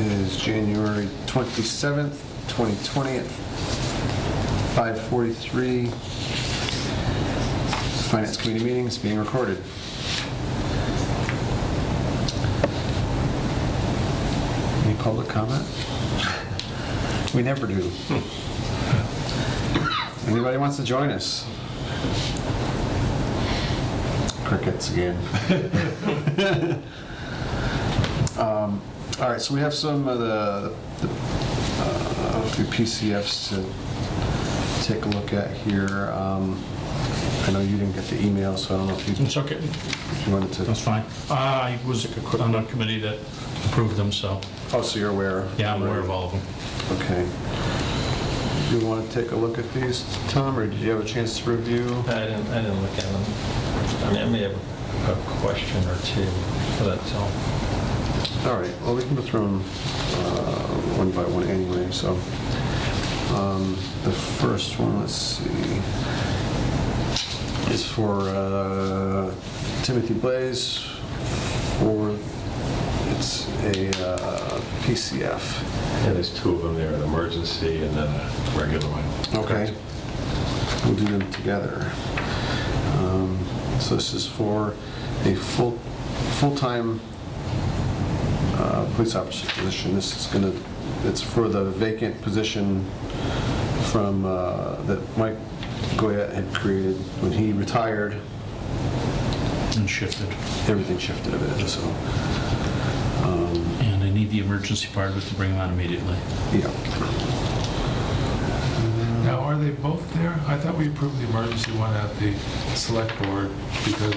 is January 27th, 2020 at 5:43. Finance Committee meeting is being recorded. Any public comment? We never do. Anybody wants to join us? Crickets again. All right, so we have some of a few PCFs to take a look at here. I know you didn't get the email, so I don't know if you... It's okay. If you wanted to... That's fine. I was on a committee that approved them, so... Oh, so you're aware? Yeah, I'm aware of all of them. Okay. Do you want to take a look at these, Tom, or did you have a chance to review? I didn't look at them. I mean, I may have a question or two, but that's all. All right, well, we can go through them one by one anyway, so. The first one, let's see, is for Timothy Blaze for, it's a PCF. Yeah, there's two of them there, an emergency and then a regular one. Okay. We'll do them together. So this is for a full-time police officer position. This is it's for the vacant position from, that Mike Goya had created when he retired. And shifted. Everything shifted a bit, so. And I need the emergency part of it to bring them on immediately. Yeah. Now, are they both there? I thought we approved the emergency one at the select board because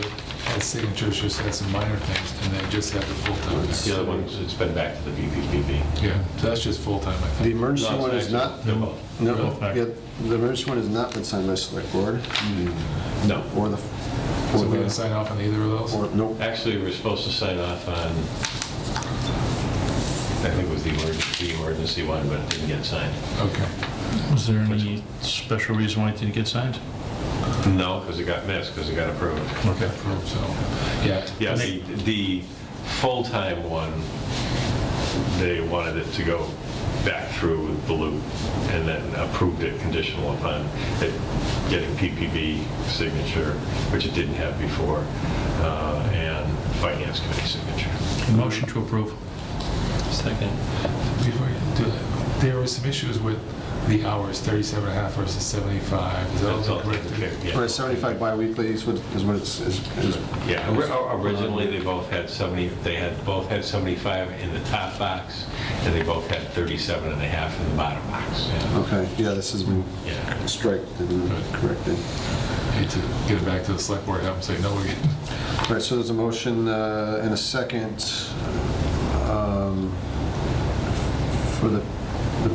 the signatures just had some minor things and they just had the full-time. The other one, it's been back to the BPPB. Yeah, so that's just full-time, I The think. emergency No, one it's is not, they're both. no, Both back. yeah, the emergency one has not been signed by select board, No. or the, So or we're going to the, sign off on either of those? or, nope. Actually, we're supposed to sign off on, I think it was the emergency one, but it didn't get signed. Okay. Was there any special reason why it didn't get signed? No, because it got missed, because it got approved. Okay, approved, so, yeah. Yeah, the full-time one, they wanted it to go back through the loop and then approved it conditional upon it getting PPB signature, which it didn't have before, and Finance Committee signature. Motion to approve. Second. Before you do that, there were some issues with the hours, 37 and a half versus 75. Is that That's all all correct? yeah. Or 75 bi-weekly is what it's, is. Yeah, originally they both had 70, both had 75 in the top box, and they both had 37 and a half in the bottom box. Yeah. Okay, yeah, this has been Yeah. striked and corrected. Need to get it back to the select board, have them say, no, we're getting... All right, so there's a motion and a second for the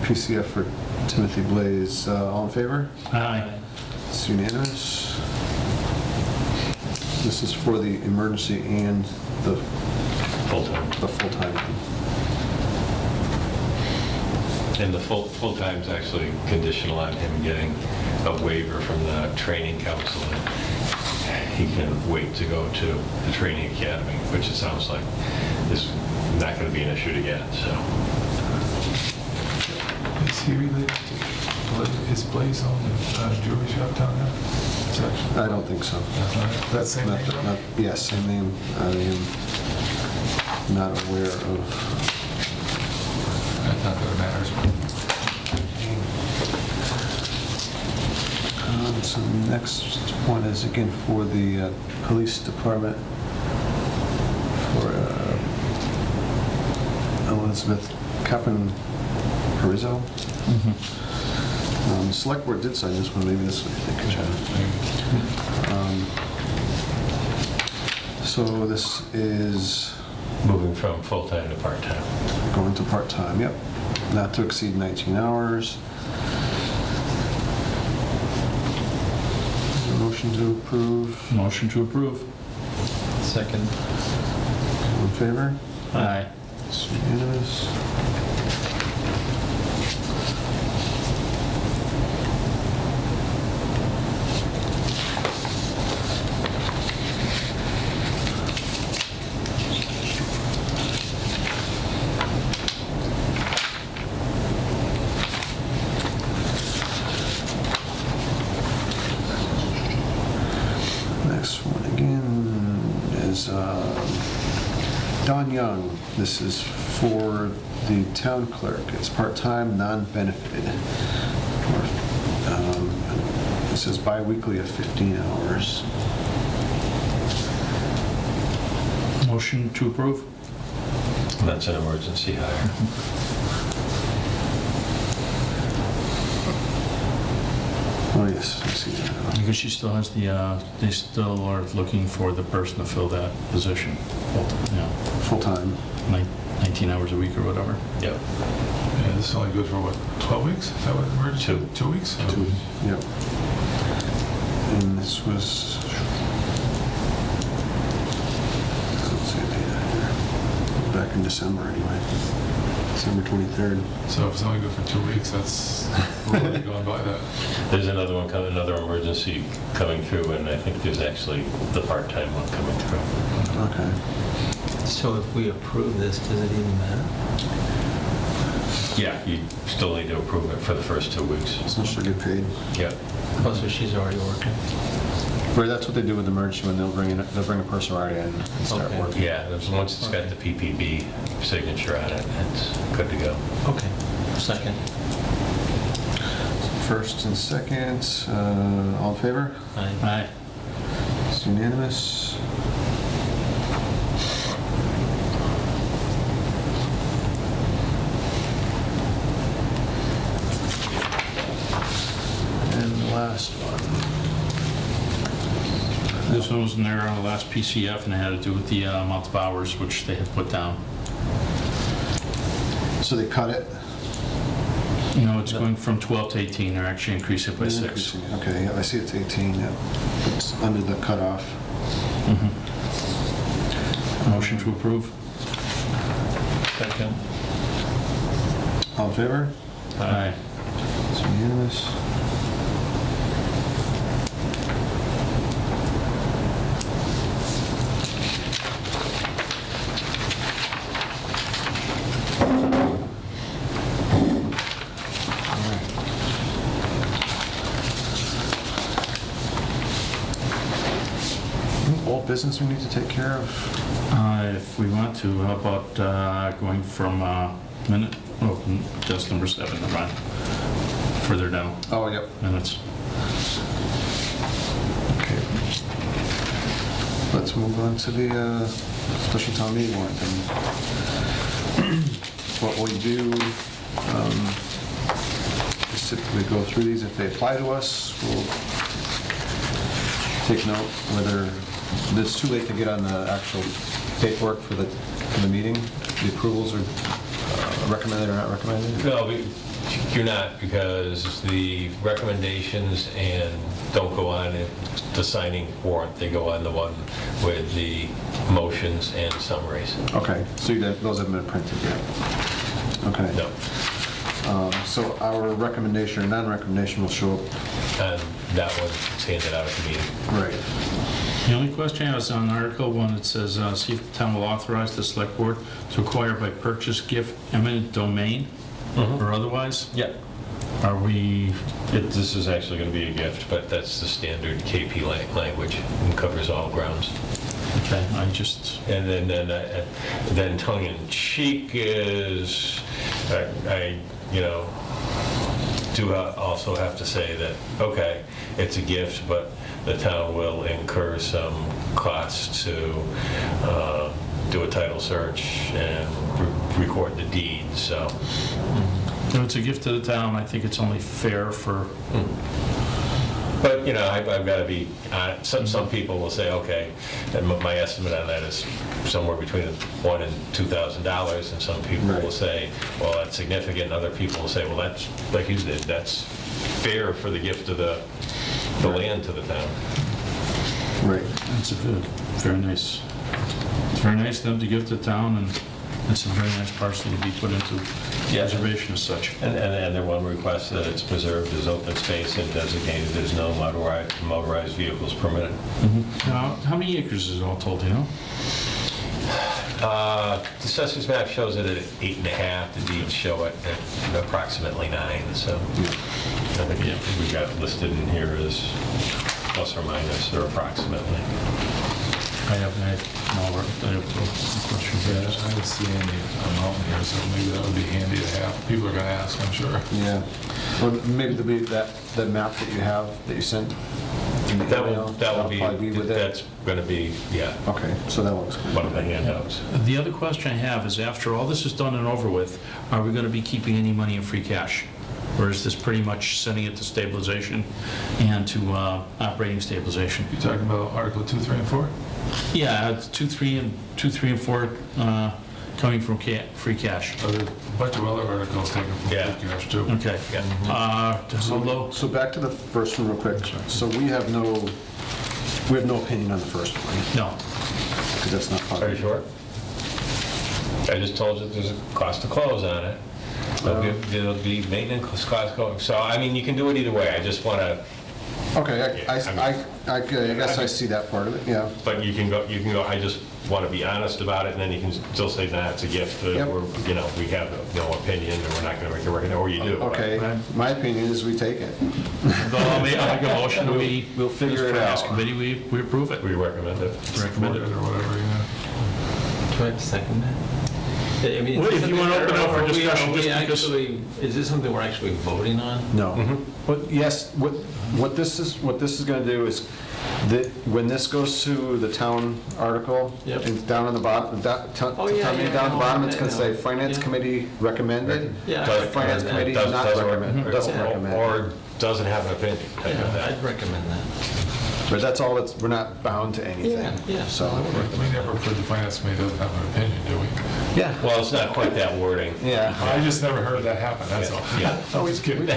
PCF for Timothy Blaze. All in favor? Aye. It's unanimous. This is for the emergency and the Full-time. full-time. And the full-time's actually conditional on him getting a waiver from the training council. He can wait to go to the training academy, which it sounds like is not going to be an issue to get, so. Is he related to, is Blaze on the jewelry shop down there? Is that- I don't think so. That's not it? That same Not, name? yes, same name. I am not aware of. Not that it matters. So the next one is again for the police department for Elizabeth Capan-Perizzo. Select board did sign this one, maybe this one, I think. So this is Moving from full-time to part-time. going to part-time, yep. Not to exceed 19 hours. Motion to approve. Motion to approve. Second. All in favor? Aye. It's unanimous. is Don Young. This is for the town clerk. It's part-time, non-benefited. It says bi-weekly of 15 hours. Motion to approve? And that's an emergency hire. Oh, yes, I see that. Because she still has they still are looking for the person to fill that position. Full-time. 19 hours a week or whatever. Yep. Yeah, this is only good for what, 12 weeks? Is that what emergency? 2. 2 weeks? Yep. And this was... Let's see the date here. Back in December anyway. December 23rd. So if it's only good for 2 weeks, that's, we're already going by that. There's another one coming, another emergency coming through, and I think there's actually the part-time one coming through. Okay. So if we approve this, does it even matter? Yeah, you still need to approve it for the first 2 weeks. So she'll get paid. Yep. Oh, so she's already working? Right, that's what they do with emergency when they'll bring a person right in and start Okay. working. Yeah, once it's got the PPB signature on it, it's good to go. Okay. Second. First and second, all in favor? Aye. Aye. It's unanimous. And the last one. This one was in there on the last PCF, and it had to do with the amount of hours which they had put down. So they cut it? You know, it's going from 12 to 18. They're actually increasing it by 6. Increasing. Okay, yeah, I see it's 18, yeah. It's under the cutoff. Motion to approve? Second. All in favor? Aye. It's unanimous. All business we need to take care of? If we want to, how about going from just number 7, never mind. Further down, Oh, yep. minutes. Okay. Let's move on to the special town meeting warrant. And what we do is typically go through these. If they apply to us, we'll take note whether it's too late to get on the actual paperwork for the meeting. The approvals are recommended or not recommended? No, you're not, because the recommendations don't go on the signing warrant. They go on the one with the motions and summaries. Okay, so those haven't been printed yet? Okay. No. So our recommendation or non-recommendation will show up. And that one's handed out at the meeting. Right. The only question I have is on Article 1, it says, see if the town will authorize the select board to acquire by purchase, gift, eminent domain, or otherwise. Yep. Are we, This is actually going to be a gift, but that's the standard KP language and covers all grounds. okay, I just, And then tongue-in-cheek is, I do also have to say that, okay, it's a gift, but the town will incur some costs to do a title search and record the deed, so. if it's a gift to the town, I think it's only fair for, But, I've got to be, some people will say, okay, and my estimate on that is somewhere between $1,000 and $2,000, and some people Right. will say, well, that's significant, and other people will say, well, that's, like you did, that's fair for the gift of the land to the town. Right. it's very nice. It's very nice of them to give to the town, and it's a very nice parcel to be put into preservation as such. And their one request that it's preserved as open space and designated, there's no motorized vehicles permitted. Now, how many acres is it all told, do you know? The assessor's map shows it at 8.5, the deeds show it at approximately 9, so I think we got listed in here as plus or minus or approximately. I have no questions. Yeah, I don't see any amount here, so maybe that would be handy to have. People are gonna ask, I'm sure. Yeah. Or maybe there'll be that map that you have, that you sent? in the email, That will probably be, with it? that's going to be, yeah, Okay, so that looks good. one of the handouts. The other question I have is, after all this is done and over with, are we going to be keeping any money in free cash? Or is this pretty much sending it to stabilization and to operating stabilization? You talking about Article 2, 3, and 4? Yeah, it's 2, 3, and 4 coming from free cash. Oh, there's a bunch of other articles taken from free Yeah. cash too. Okay. Hello? So back to the first one real quick. So we have no opinion on the first one, No. because that's not part Are of you it. sure? I just told you there's a cost to close on it. There'll be maintenance costs going, so, I mean, you can do it either way, I just want to, Okay, Yeah, I guess I see that part of it, yeah. but you can go, I just want to be honest about it, and then you can still say, nah, it's a gift, Yep. we have no opinion, and we're not going to make it work, or you do. Okay, my opinion is we take it. I'll make a motion, We'll figure it Finance out. committee, we approve it. We recommend it. Recommend Or it. whatever, yeah. Do I have to second that? I mean, Well, is if this you wanna something- open up for are we- discussion, are we just because- actually- Is this something we're actually voting on? No. But yes, what this is going to do is, that when this goes to the town article, Yep. it's down on the bottom, Oh, yeah, down yeah, at the bottom, it's I going to know. say Finance Yeah. Committee recommended. Yeah. Does- Finance I'd Committee Does- not doesn't recommend, or- doesn't or- recommend. Or doesn't have an opinion, type of Yeah, thing. I'd recommend that. But that's all, we're not bound to anything. Yeah, yeah. So, We never put the finance committee doesn't have an opinion, do we? yeah. Well, it's not quite that wording. Yeah. I just never heard that happen, that's all. Yeah. Oh, Just kidding.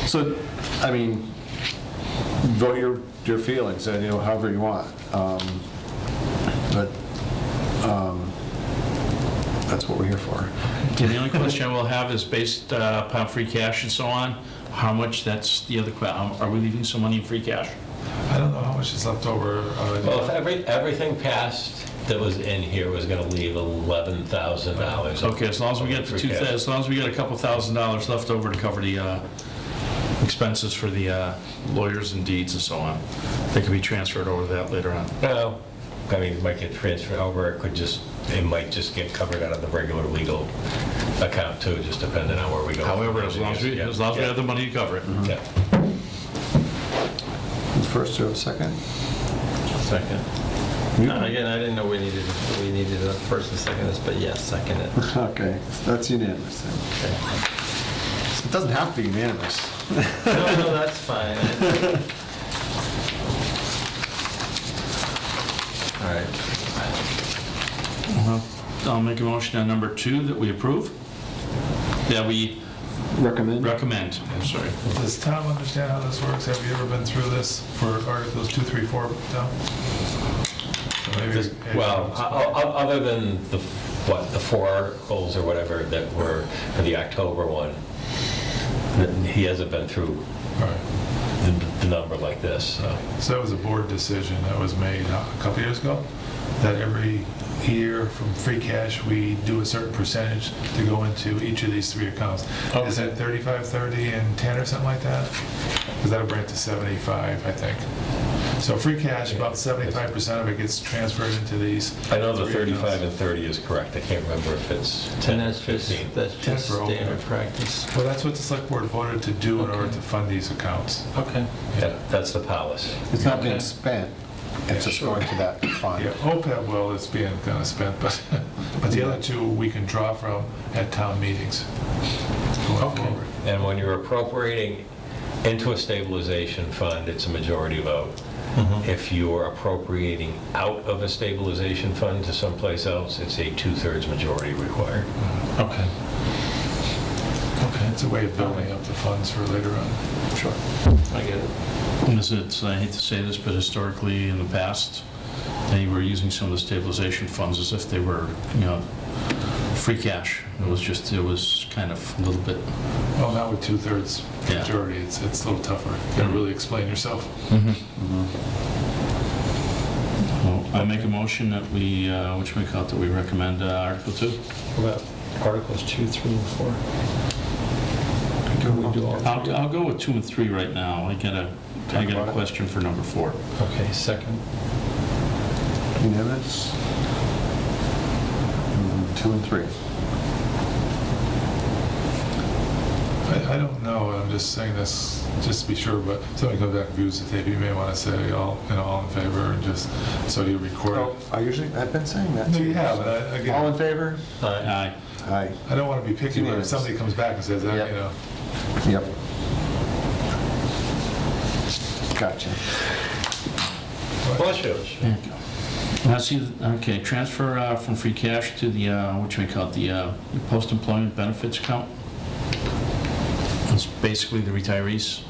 So, I mean, vote your feelings, however you want. But that's what we're here for. And the only question I will have is, based upon free cash and so on, how much, that's the other question, are we leaving some money in free cash? I don't know how much is left over. Well, if everything passed that was in here was going to leave $11,000. Okay, as long as we get Free cash. as long as we get a couple $1,000s left over to cover the expenses for the lawyers and deeds and so on, they can be transferred over that later on. No, I mean, it might get transferred over, it might just get covered out of the regular legal account too, just depending on where we go. However, as long as we have the money to cover it. Yeah. First or second? Second. Again, I didn't know we needed a first and second this, but yes, second it. Okay, that's unanimous then. It doesn't have to be unanimous. No, that's fine. All right. I'll make a motion on number 2 that we approve, that we Recommend? recommend, I'm sorry. Does Tom understand how this works? Have you ever been through this for Articles 2, 3, 4, Tom? So maybe- Well, other than the 4 articles or whatever that were for the October one, he hasn't been through All right. the number like this, so. So that was a board decision that was made a couple years ago, that every year from free cash, we do a certain percentage to go into each of these 3 accounts. Is it 35, 30, and 10 or something like that? Because that'll bring it to 75, I think. So free cash, about 75% of it gets transferred into these. I know the 3 35 accounts. and 30 is correct, I can't remember if it's 10 And or that's just, 15. that's Ten just for open. standard practice. Well, that's what the select board voted to do in order to fund these accounts. Okay. That's the policy. It's not being Okay. spent, it's just going to that fund. Yeah, OPEB, well, it's being kind of spent, but the other 2 we can draw from at town meetings going forward. And when you're appropriating into a stabilization fund, it's a majority vote. If you're appropriating out of a stabilization fund to someplace else, it's a 2/3 majority required. Okay. Okay. It's a way of building up the funds for later on. Sure. I get it. And I hate to say this, but historically, in the past, they were using some of the stabilization funds as if they were, free cash. It was kind of a little bit, Well, now with 2/3 Yeah. majority, it's a little tougher. You gotta really explain yourself. well, I make a motion that we, that we recommend Article 2. What about Articles 2, 3, and 4? Can we do all three? I'll go with 2 and 3 right now. I got a question for number 4. Okay, second. Unanimous? 2 and 3. I don't know, I'm just saying this, just to be sure, but somebody comes back and views the tape, you may want to say all in favor, and just, so you record it. I've been saying that. No, you have, but again, All in favor? Aye. Aye. I don't want to be picky, but if somebody comes back and says that, Yep. you know. Yep. Gotcha. Bless you. There you go. Now, see, okay, transfer from free cash to the, the post-employment benefits account. It's basically the retirees.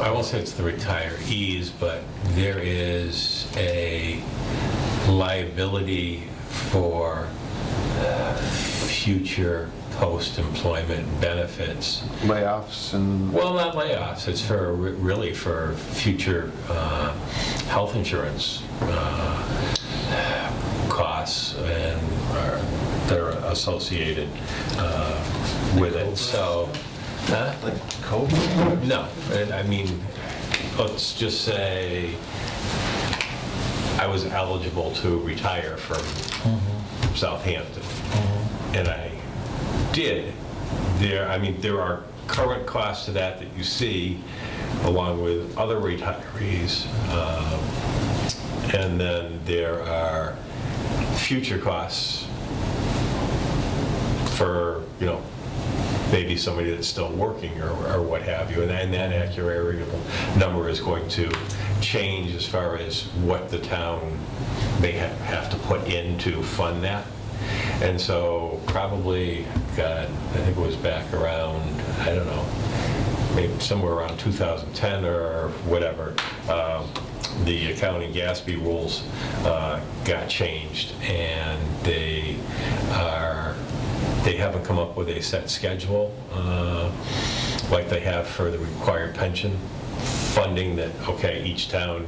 I won't say it's the retirees, but there is a liability for future post-employment benefits. Layoffs and... Well, not layoffs, it's for, really for future health insurance costs and that are associated with it, so. Like COVID? No, I mean, let's just say I was eligible to retire from Southampton, and I did. There are current costs to that you see, along with other retirees, and then there are future costs for, maybe somebody that's still working or what have you, and that actuarial number is going to change as far as what the town may have to put in to fund that. And so probably, God, I think it was back around, I don't know, maybe somewhere around 2010 or whatever, the accounting GASB rules got changed, and they haven't come up with a set schedule like they have for the required pension funding, that, okay, each town,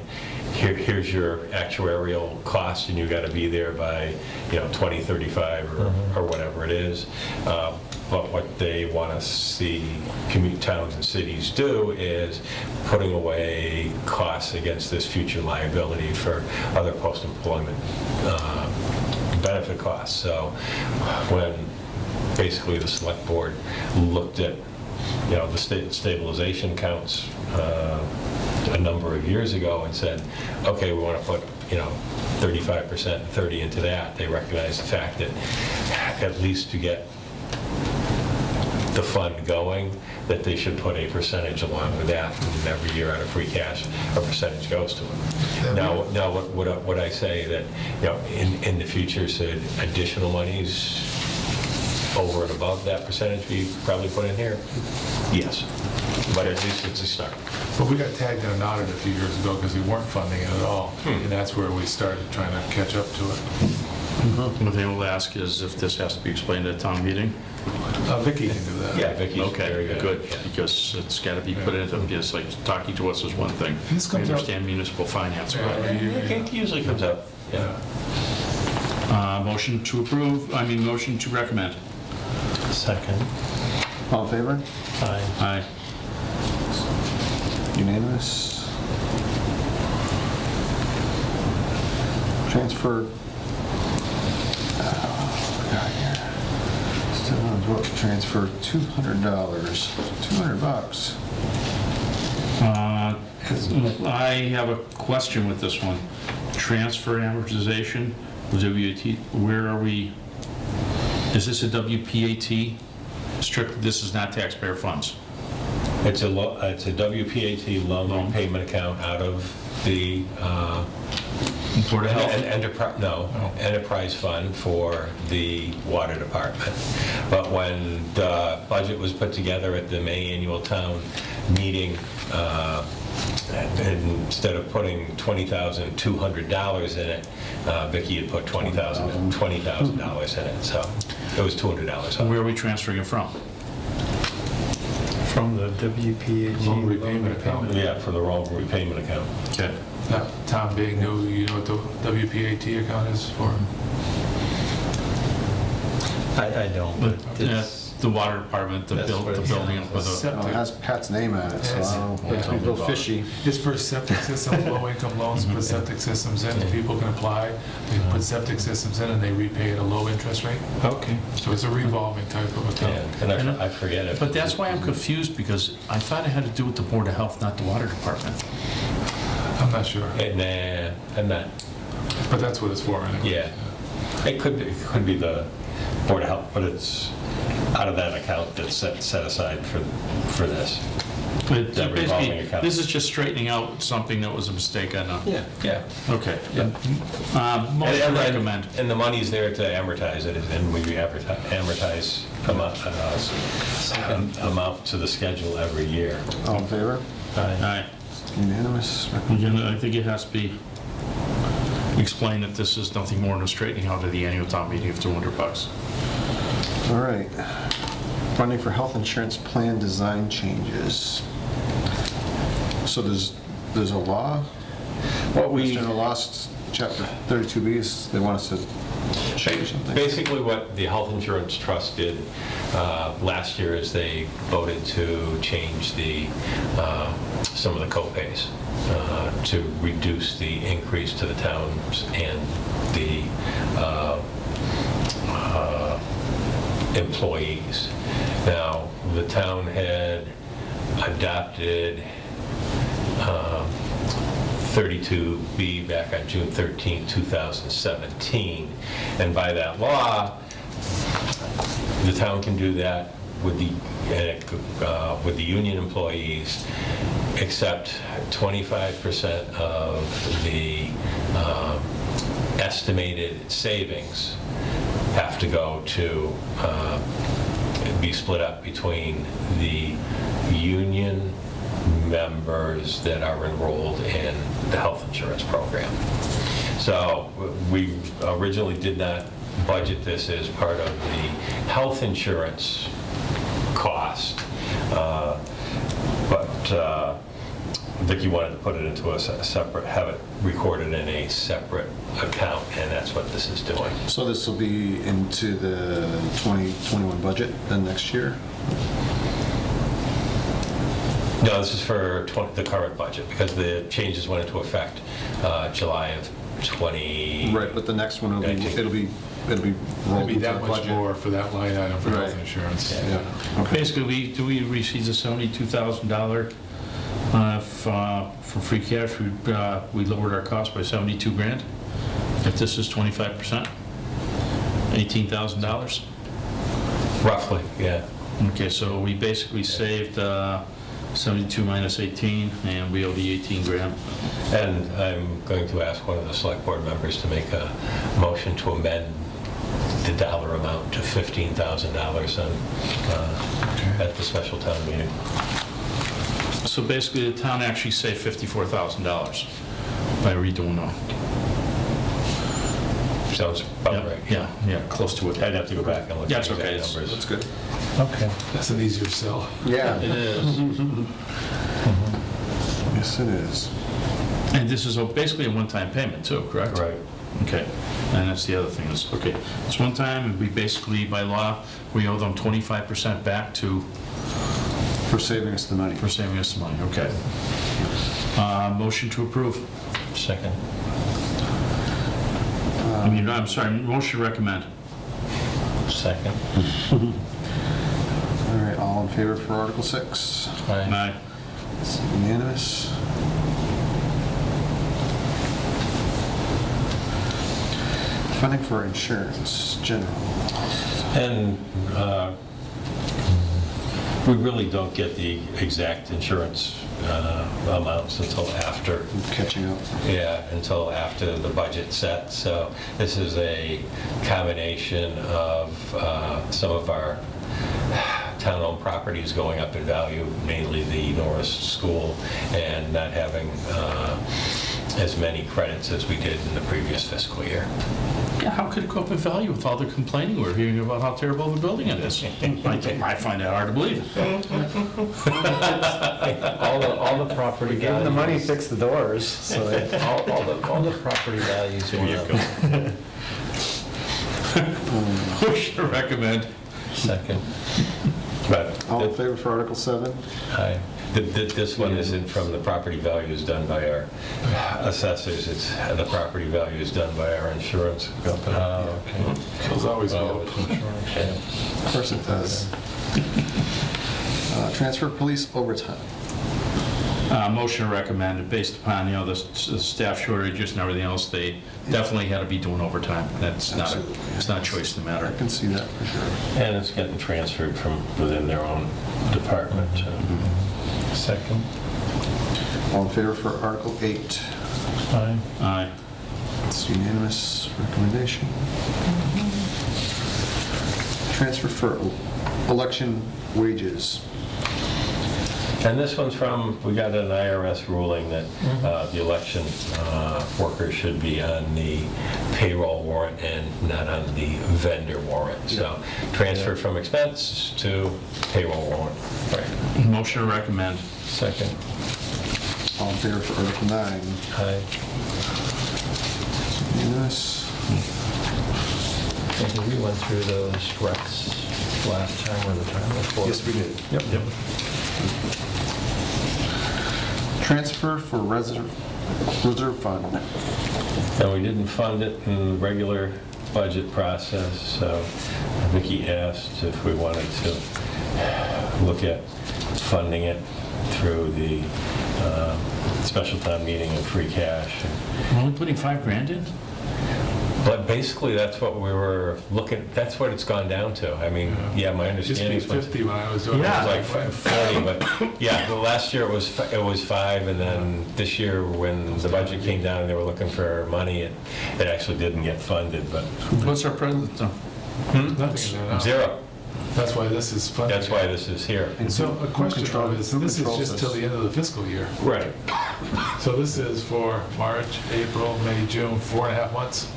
here's your actuarial cost, and you got to be there by 2035 or whatever it is. But what they want to see towns and cities do is putting away costs against this future liability for other post-employment benefit costs. So when basically the select board looked at the stabilization accounts a number of years ago and said, okay, we want to put 35%, 30 into that, they recognize the fact that at least to get the fund going, that they should put a percentage along with that, and every year out of free cash, a percentage goes to it. Now, would I say that in the future, should additional monies over and above that percentage be probably put in here? Yes, but at least it's a start. But we got tagged in an audit a few years ago because we weren't funding it at all, and that's where we started trying to catch up to it. What they will ask is if this has to be explained at town meeting. Vicky can do that. Yeah, Vicky's very Okay, good, because it's got to be put into, just like talking to us is one thing. This We comes up- understand municipal finance. Yeah, but- It usually comes up, yeah. Motion to approve, motion to recommend. Second. All in favor? Aye. Aye. Unanimous? Transfer... Still on vote to transfer $200. $200. I have a question with this one. Transfer amortization, WPAT, where are we? Is this a WPAT? Strictly, this is not taxpayer funds. It's a WPAT loan repayment account out of the Board of Health? enterprise fund for the water department. But when the budget was put together at the May annual town meeting, instead of putting $20,200 in it, Vicki had put $20,000 in it, so it was $200. Where are we transferring it from? From the WPAT. Loan repayment account. Yeah, from the wrong repayment account. Okay. Now, Tom being new, you know what the WPAT account is for? I don't, but it's, the water department, the That's what it building says. with a, Septic. Oh, it has Pat's name on it, so I don't know, it's a little fishy. It's for septic systems, low-income loans, put septic systems in, people can apply, they put septic systems in and they repay at a low interest rate. Okay. So it's a revolving type of account. Yeah, and I forget it. but that's why I'm confused, because I thought it had to do with the Board of Health, not the water department. I'm not sure, Nah, I'm not. but that's what it's for anyway. Yeah. It could be the Board of Health, but it's out of that account that's set aside for this. But That revolving basically, account. this is just straightening out something that was a mistake on a, Yeah. Yeah. okay. Motion to recommend. And the money's there to amortize it, and we amortize amount to the schedule every year. All in favor? All right. Unanimous? Again, I think it has to be explained that this is nothing more than a straightening out of the annual town meeting of $200. All right. Funding for health insurance plan design changes. So there's a law? What we, General laws, chapter 32B, is they want us to change something? basically what the Health Insurance Trust did last year is they voted to change some of the co-pays to reduce the increase to the towns and the employees. Now, the town had adopted 32B back on June 13, 2017, and by that law, the town can do that with the union employees, except 25% of the estimated savings have to go to be split up between the union members that are enrolled in the health insurance program. So we originally did not budget this as part of the health insurance cost, but Vicki wanted to put it into a separate, have it recorded in a separate account, and that's what this is doing. So this will be into the 2021 budget then next year? No, this is for the current budget, because the changes went into effect July of 20... Right, but the next one, it'll be It'll rolled be into the that much budget. more for that line item for health Right. insurance. Yeah, okay. Basically, we received a $72,000 for free cash. We lowered our cost by 72 grand. If this is 25%, $18,000. Roughly, yeah. Okay, so we basically saved 72 minus 18, and we owe the 18 grand. And I'm going to ask one of the select board members to make a motion to amend the dollar amount to $15,000 at the special town meeting. So basically, the town actually saved $54,000 by redoing them. Sounds about right. Yeah, close to it. I'd have to go back and look at That's the okay. exact numbers. That's good. Okay. That's an easier sell. Yeah, It is. yes it is. And this is basically a one-time payment too, correct? Right. Okay, and that's the other thing is, okay, it's one time, and we basically, by law, we owe them 25% back For saving us the money. for saving us the money, okay. Motion to approve. Second. I'm sorry, motion to recommend. Second. All right, all in favor for Article 6? Aye. It's unanimous. Funding for insurance, general. And we really don't get the exact insurance amounts until after. Catching up. Yeah, until after the budget's set. So this is a combination of some of our town-owned properties going up in value, mainly the Norris School, and not having as many credits as we did in the previous fiscal year. Yeah, how could it go up in value with all the complaining we're hearing about how terrible of a building it is? I find that hard to believe. All the property Give them the money, values, fix the doors, so they- all the property values went up. Motion to recommend. Second. But All in favor for Article 7? Aye. this one isn't from the property values done by our assessors, it's the property values done by our insurance company. Okay. Those always go. Of course it does. Transfer police overtime. Motion recommended based upon, the staff shortages and everything else, they definitely had to be doing overtime. That's not, it's not a choice in the I matter. can see that for sure. And it's getting transferred from within their own department. Second. All in favor for Article 8? Aye. Aye. It's unanimous recommendation. Transfer for election wages. And this one's from, we got an IRS ruling that the election workers should be on the payroll warrant and not on the vendor warrant. So transfer from expense to payroll warrant. Right. Motion to recommend. Second. All in favor for Article 9? Aye. Unanimous. And we went through those recs last time or the time before? Yes, we did. Yep. Transfer for reserve fund. And we didn't fund it in the regular budget process, so Vicki asked if we wanted to look at funding it through the special town meeting and free cash. We're only putting $5,000 in? But basically, that's what we were looking, that's what it's gone down to. I mean, yeah, my It used to understanding be is it 50 when I was doing it. Yeah. was like 40, but yeah, the last year it was 5, and then this year when the budget came down and they were looking for money, it actually didn't get funded, but What's our present? Nothing in there now. 0. That's why this is funded. That's why this is here. So a question though is, this is just till the end of the fiscal year. Right. So this is for March, April, May, June, 4.5 months?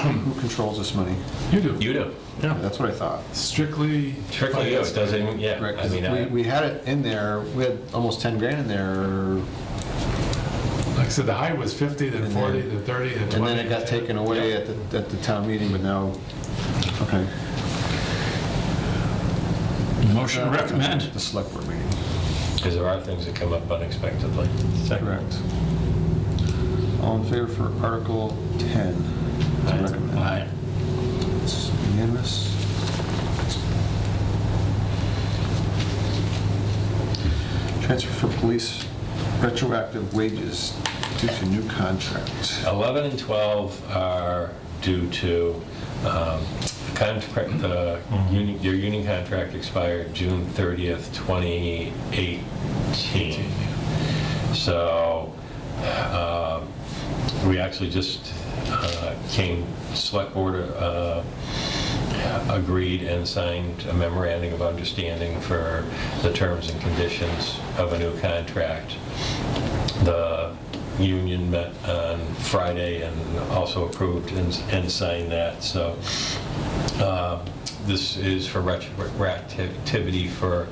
Who controls this money? You do. You do. That's what I thought. Strictly. Strictly you, it doesn't, yeah. Right, I 'cause mean, we had it in there, we had almost 10 grand in there, Like I said, the high was 50, then And 40, then- then 30, then 20. and then it got taken away at the town meeting, but now, okay. Motion to recommend. The select board meeting. because there are things that come up unexpectedly. Correct. All in favor for Article 10? To Aye. recommend. Aye. It's unanimous. Transfer for police retroactive wages due to new contract. 11 and 12 are due to contract, their union contract expired June 30th, 2018. So we actually just select board agreed and signed a memorandum of understanding for the terms and conditions of a new contract. The union met on Friday and also approved and signed that. So this is for retroactivity for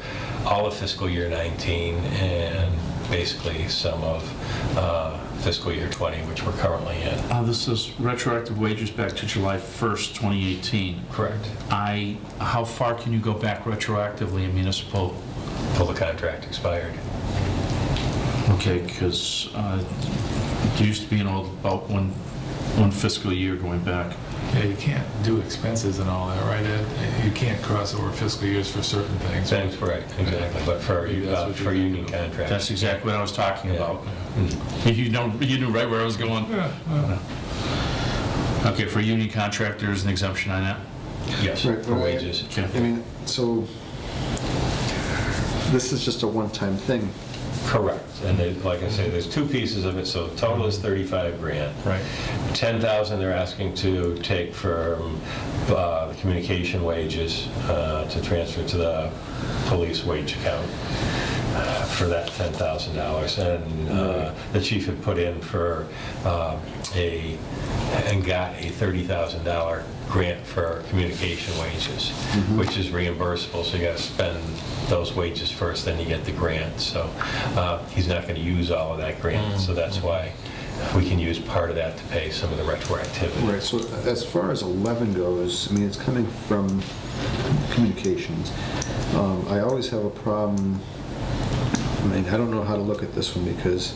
all of fiscal year 19 and basically some of fiscal year 20, which we're currently in. This is retroactive wages back to July 1st, 2018. Correct. How far can you go back retroactively in municipal? Till the contract expired. Okay, because there used to be about one fiscal year going back. Yeah, you can't do expenses and all that, right, Ed? You can't cross over fiscal years for certain things. That's correct, exactly. But for Maybe that's what you're union gonna do. contracts. That's exactly what I was talking Yeah. about. You knew right where I was going. Yeah, Okay, for union contract, there's an exemption on that? Yes, Right, for but wages. Okay. I mean, so this is just a one-time thing. Correct. And like I say, there's two pieces of it, so total is 35 grand. right. 10,000 they're asking to take from the communication wages to transfer to the police wage account for that $10,000. And the chief had put in for got a $30,000 grant for communication wages, which is reimbursable, so you got to spend those wages first, then you get the grant. So he's not going to use all of that grant, so that's why we can use part of that to pay some of the retroactivity. Right, so as far as 11 goes, I mean, it's coming from communications. I always have a problem, I mean, I don't know how to look at this one, because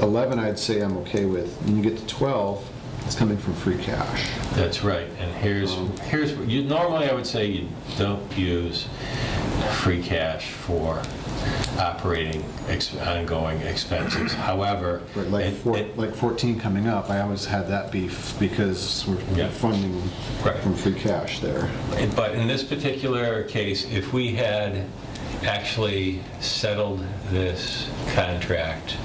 11 I'd say I'm okay with. When you get to 12, it's coming from free cash. That's right, and here's what you, normally I would say you don't use free cash for operating ongoing expenses. However, Right, like 14 coming up, I always had that beef because we're Yeah. funding Right. from free cash there. But in this particular case, if we had actually settled this contract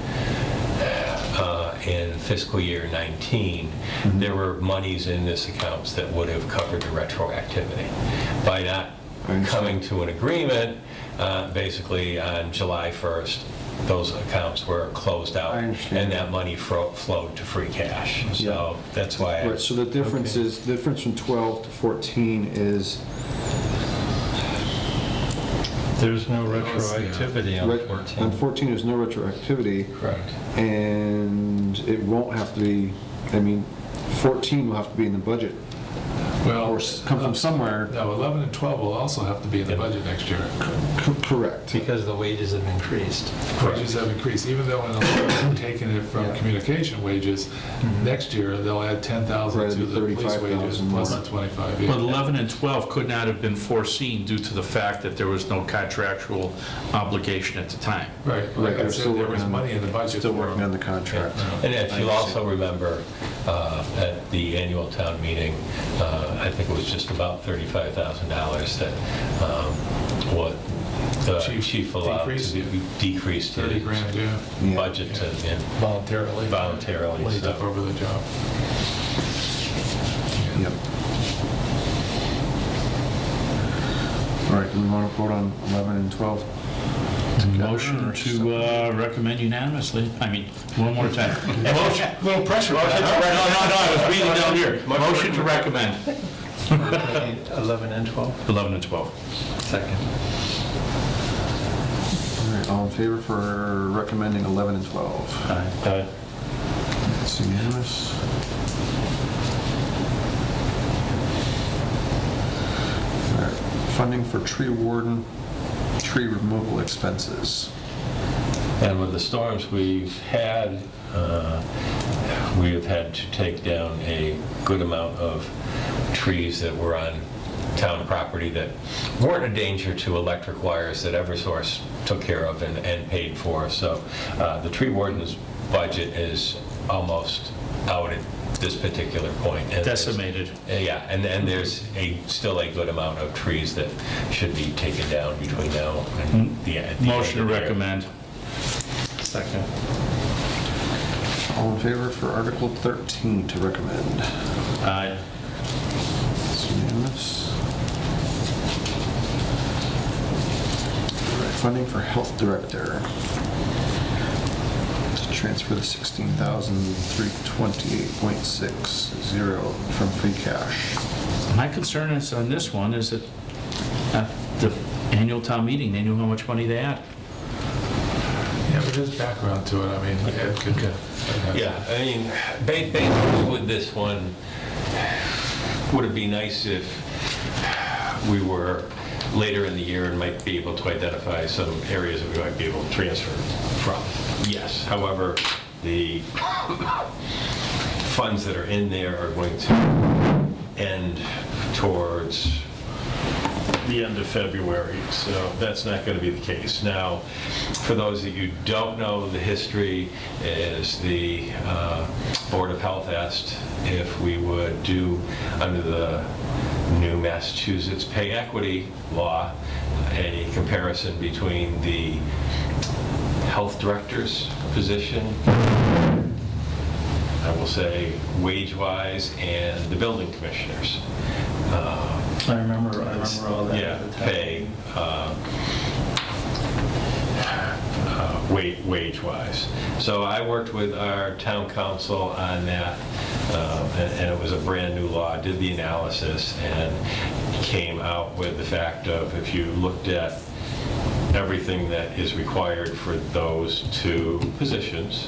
in fiscal year 19, there were monies in this accounts that would have covered the retroactivity. By not I understand. coming to an agreement, basically on July 1st, those accounts were closed out. I understand. And that money flowed to free cash. So that's why. Right, so the difference is, the difference from 12 to 14 is, There's no retroactivity on right, 14. on 14 there's no retroactivity, Correct. and it won't have to be, I mean, 14 will have to be in the budget, Well, or come from somewhere. no, 11 and 12 will also have to be in the budget next year. Correct. Because the wages have increased. Wages have increased, even though in 11 we're taking it from communication wages, next year they'll add 10,000 Right, to it'd be the police wages 35,000 plus more. the 25. yeah. But 11 and 12 could not have been foreseen due to the fact that there was no contractual obligation at the time. Right, Right, like I they're said, still there working was on money in the budget Still for working them. on the contract. And if you also remember, at the annual town meeting, I think it was just about $35,000 that what the chief allowed decreased, to be decreased 30 his grand, yeah. Yeah. budget to, Voluntarily. voluntarily. When he So. took over the job. Yep. All right, do we want to vote on 11 and 12? Motion to recommend unanimously. I mean, one more time. Motion, little pressure. No, I was reading down here. Motion to recommend. 11 and 12? 11 and 12. Second. All right, all in favor for recommending 11 and 12? Aye. It's unanimous. All right, funding for tree warden, tree removal expenses. And with the storms we've had, we have had to take down a good amount of trees that were on town property that weren't a danger to electric wires that Eversource took care of and paid for. So the tree warden's budget is almost out at this particular point. And there's- Decimated. Yeah, and there's still a good amount of trees that should be taken down between now and the end. Motion to of the year. recommend. Second. All in favor for Article 13 to recommend? Aye. It's unanimous. All right, funding for health director. To transfer the $16,328.60 from free cash. My concern is on this one is that at the annual town meeting, they knew how much money they had. Yeah, but there's background to it, I mean, Ed could. Yeah, I mean, basically with this one, would it be nice if we were later in the year and might be able to identify some areas that we might be able to transfer from? Yes. However, the funds that are in there are going to end towards the end of February, so that's not going to be the case. Now, for those that you don't know, the history is the Board of Health asked if we would do, under the new Massachusetts pay equity law, a comparison between the health director's position, I will say wage-wise, and the building commissioners. I remember all that. Yeah, at the time. pay, wage-wise. So I worked with our town council on that, and it was a brand-new law, did the analysis, and came out with the fact of, if you looked at everything that is required for those two positions,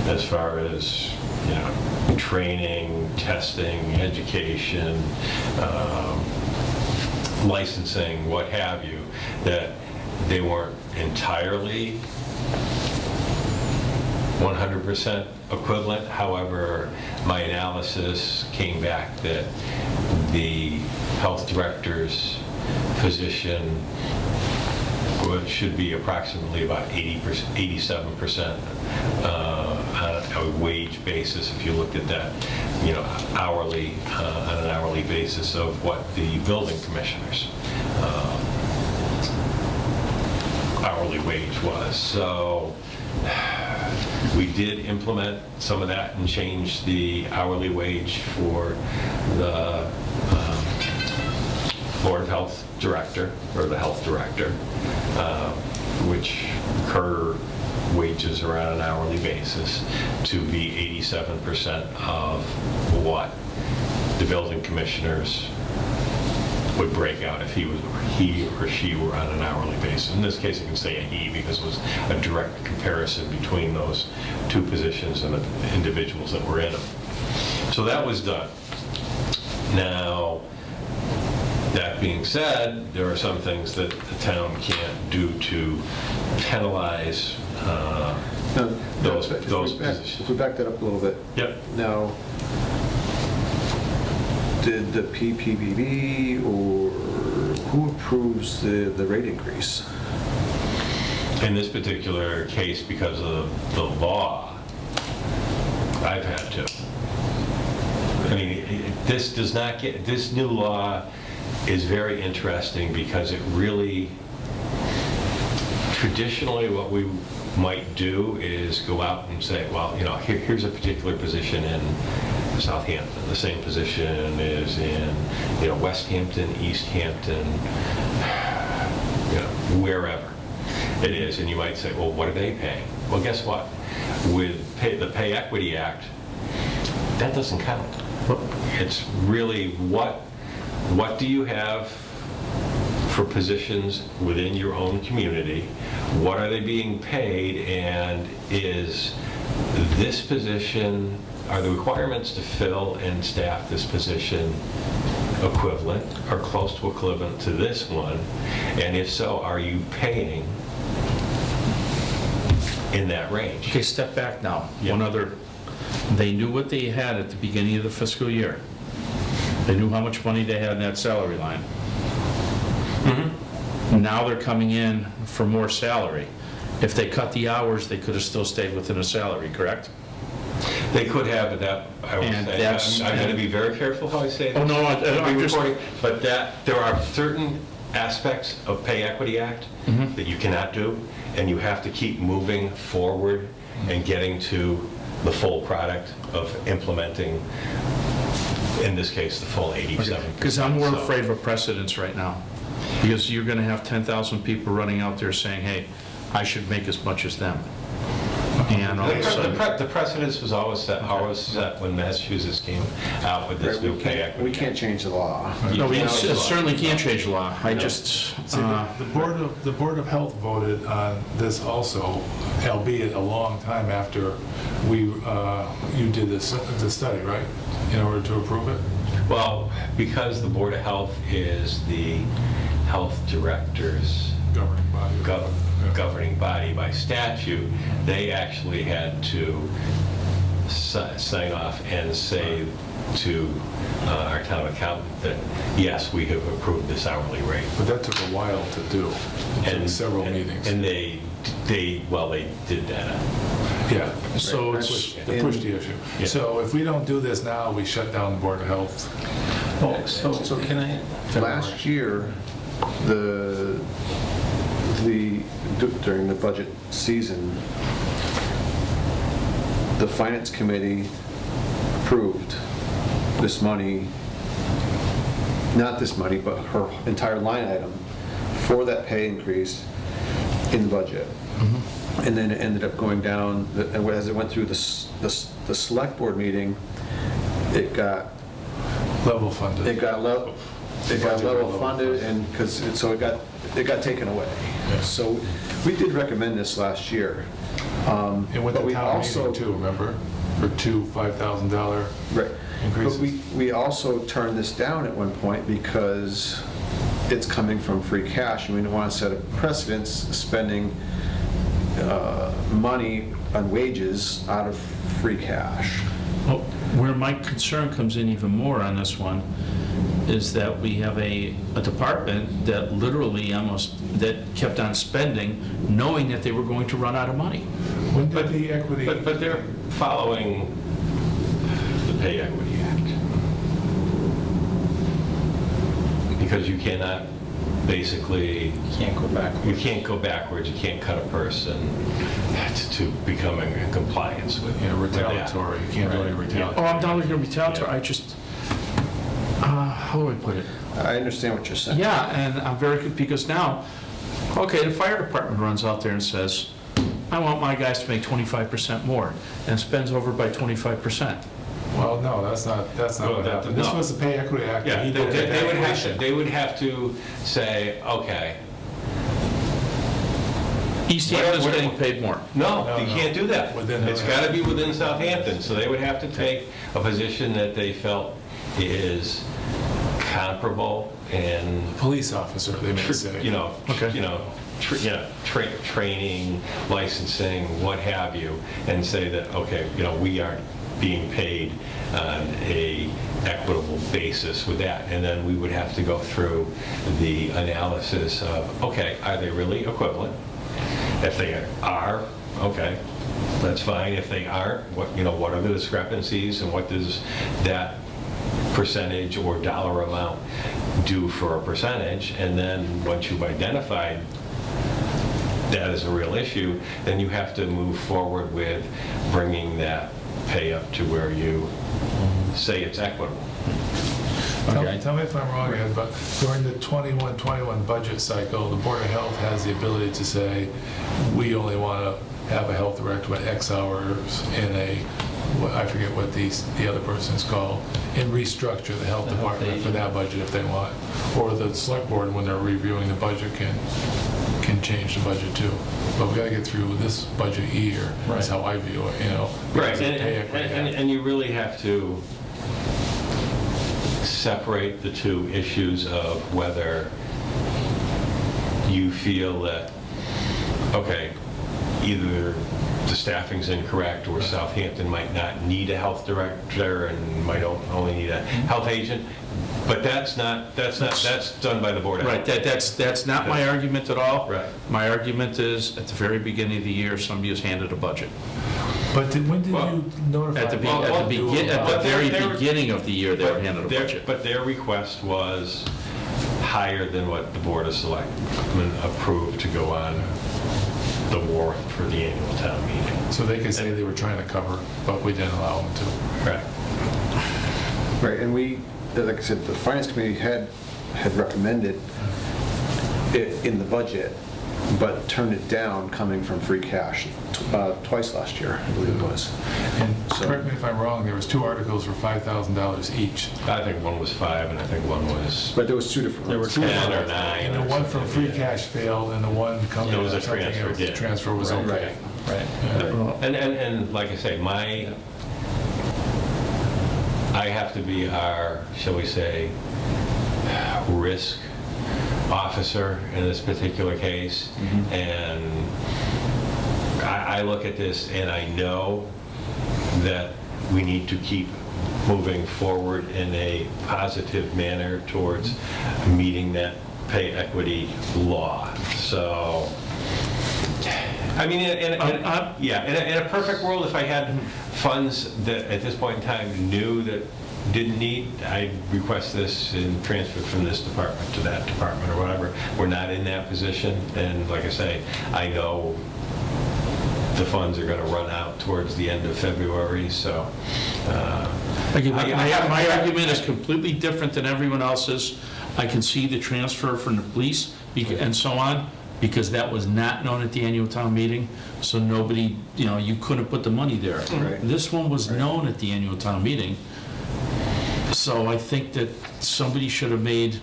as far as, you know, training, testing, education, licensing, what have you, that they weren't entirely 100% equivalent. However, my analysis came back that the health director's position should be approximately about 87% on a wage basis, if you looked at that, you know, hourly, on an hourly basis of what the building commissioners' hourly wage was. So we did implement some of that and change the hourly wage for the Board of Health director, or the health director, which her wages are on an hourly basis, to be 87% of what the building commissioners would break out if he or she were on an hourly basis. In this case, I can say a he because it was a direct comparison between those two positions and the individuals that were in them. So that was done. Now, that being said, there are some things that the town can't do to penalize those positions. If we back that up a little bit. Yep. Now, did the PPPB or who approves the rate increase? In this particular case, because of the law, I've had to. I mean, this does not get, this new law is very interesting because it really, traditionally what we might do is go out and say, well, you know, here's a particular position in Southampton. The same position is in, you know, Westhampton, Easthampton, you know, wherever it is. And you might say, well, what are they paying? Well, guess what? With the Pay Equity Act, that doesn't count. It's really what do you have for positions within your own community? What are they being paid? And is this position, are the requirements to fill and staff this position equivalent or close to equivalent to this one? And if so, are you paying in that range? Okay, step back now. Yeah. One other, they knew what they had at the beginning of the fiscal year. They knew how much money they had in that salary line. Now they're coming in for more salary. If they cut the hours, they could have still stayed within a salary, correct? They could have, but that, I would And say, that's- I'm going to be very careful how I say this. Oh, no, I'm just... But that, there are certain aspects of Pay Equity Act that you cannot do, and you have to keep moving forward and getting to the full product of implementing, in this case, the full 87%. Because I'm more So- afraid of a precedence right now. Because you're going to have 10,000 people running out there saying, hey, I should make as much as them. And all of a sudden... The precedence was always set when Massachusetts came out with this new Pay Equity. We can't change the law. No, we certainly can't change the law. I just... See, the Board of Health voted on this also, albeit a long time after you did the study, right? In order to approve it? Well, because the Board of Health is the health director's Governing body. governing body by statute, they actually had to sign off and say to our town accountant that, yes, we have approved this hourly rate. But that took a while to do. It took several meetings. And they did that. Yeah. So Right. it's... To push the issue. Yeah. So if we don't do this now, we shut down the Board of Health. So can I? Last year, during the budget season, the Finance Committee approved this money, not this money, but her entire line item for that pay increase in the budget. And then it ended up going down, as it went through the select board meeting, it got Level funded. it got Budget level level funded, funded. and, so it got taken away. Yeah. So we did recommend this last year. It went But to we town also- meeting too, remember? For two $5,000 Right. increases. But we also turned this down at one point because it's coming from free cash, and we don't want to set a precedence spending money on wages out of free cash. Well, where my concern comes in even more on this one is that we have a department that literally that kept on spending, knowing that they were going to run out of money. When did the equity? But they're following the Pay Equity Act. Because you cannot basically, Can't go back. you can't go backwards, you can't cut a person to becoming in compliance with. Yeah, with that. retaliatory, you can't do any Oh, retaliatory. I'm not looking at retaliatory, I just, how do I put it? I understand what you're saying. Yeah, and I'm very, because now, okay, the fire department runs out there and says, I want my guys to make 25% more, and spends over by 25%. Well, no, that's not Well, what that- happened. This no. was the Pay Equity Act. Yeah, that he they did at that would have commission. to, they would have to say, okay, Easthampton's getting paid more. no, No, you no. can't do that. Within It's the- got to be within Southampton, so they would have to take a position that they felt is comparable and, Police officer, they may say. you know, Okay. training, licensing, what have you, and say that, okay, we aren't being paid on a equitable basis with that. And then we would have to go through the analysis of, okay, are they really equivalent? If they are, okay, that's fine. If they aren't, what are the discrepancies, and what does that percentage or dollar amount do for a percentage? And then once you've identified that as a real issue, then you have to move forward with bringing that pay up to where you say it's equitable. Tell me if I'm wrong, Ed, but during the 21 budget cycle, the Board of Health has the ability to say, we only want to have a health director with X hours in I forget what the other person's called, and restructure the health The health department for agent. that budget if they want. Or the select board, when they're reviewing the budget, can change the budget too. But we got to get through this budget year, Right. that's how I view it, Right, because of the Pay Equity Act. and you really have to separate the two issues of whether you feel that, okay, either the staffing's incorrect, or Southampton might not need a health director and might only need a health agent, but that's done by the Board of Right, Health. that's not my argument at all. Right. My argument is, at the very beginning of the year, somebody is handed a budget. But when did Well, you notify? At the Well, very they're- beginning of the year, they were handed a budget. But their request was higher than what the Board of Selectmen approved to go on the warrant for the annual town meeting. So they could say they were trying to cover, but we didn't allow them to. Right. Right, and we, like I said, the Finance Committee had recommended it in the budget, but turned it down coming from free cash twice last year, I believe it was. And So- correct me if I'm wrong, there was 2 articles for $5,000 each. I think one was 5, and I think one was But there was two different there were ones. 10 or 9. And the one from free cash failed, and the one coming It was from a something transfer, else, yeah. the transfer was Right. okay. Right. Yeah. And like I say, I have to be our, shall we say, risk officer in this particular case. And I look at this and I know that we need to keep moving forward in a positive manner towards meeting that pay equity law. So, I mean, in a perfect world, if I had funds that at this point in time knew that didn't need, I'd request this and transfer from this department to that department or whatever. We're not in that position, and like I say, I know the funds are going to run out towards the end of February, so. Again, my argument is completely different than everyone else's. I can see the transfer from the police and so on, because that was not known at the annual town meeting, so nobody, you couldn't put the money there. Right. This one was known at the annual town meeting, so I think that somebody should have made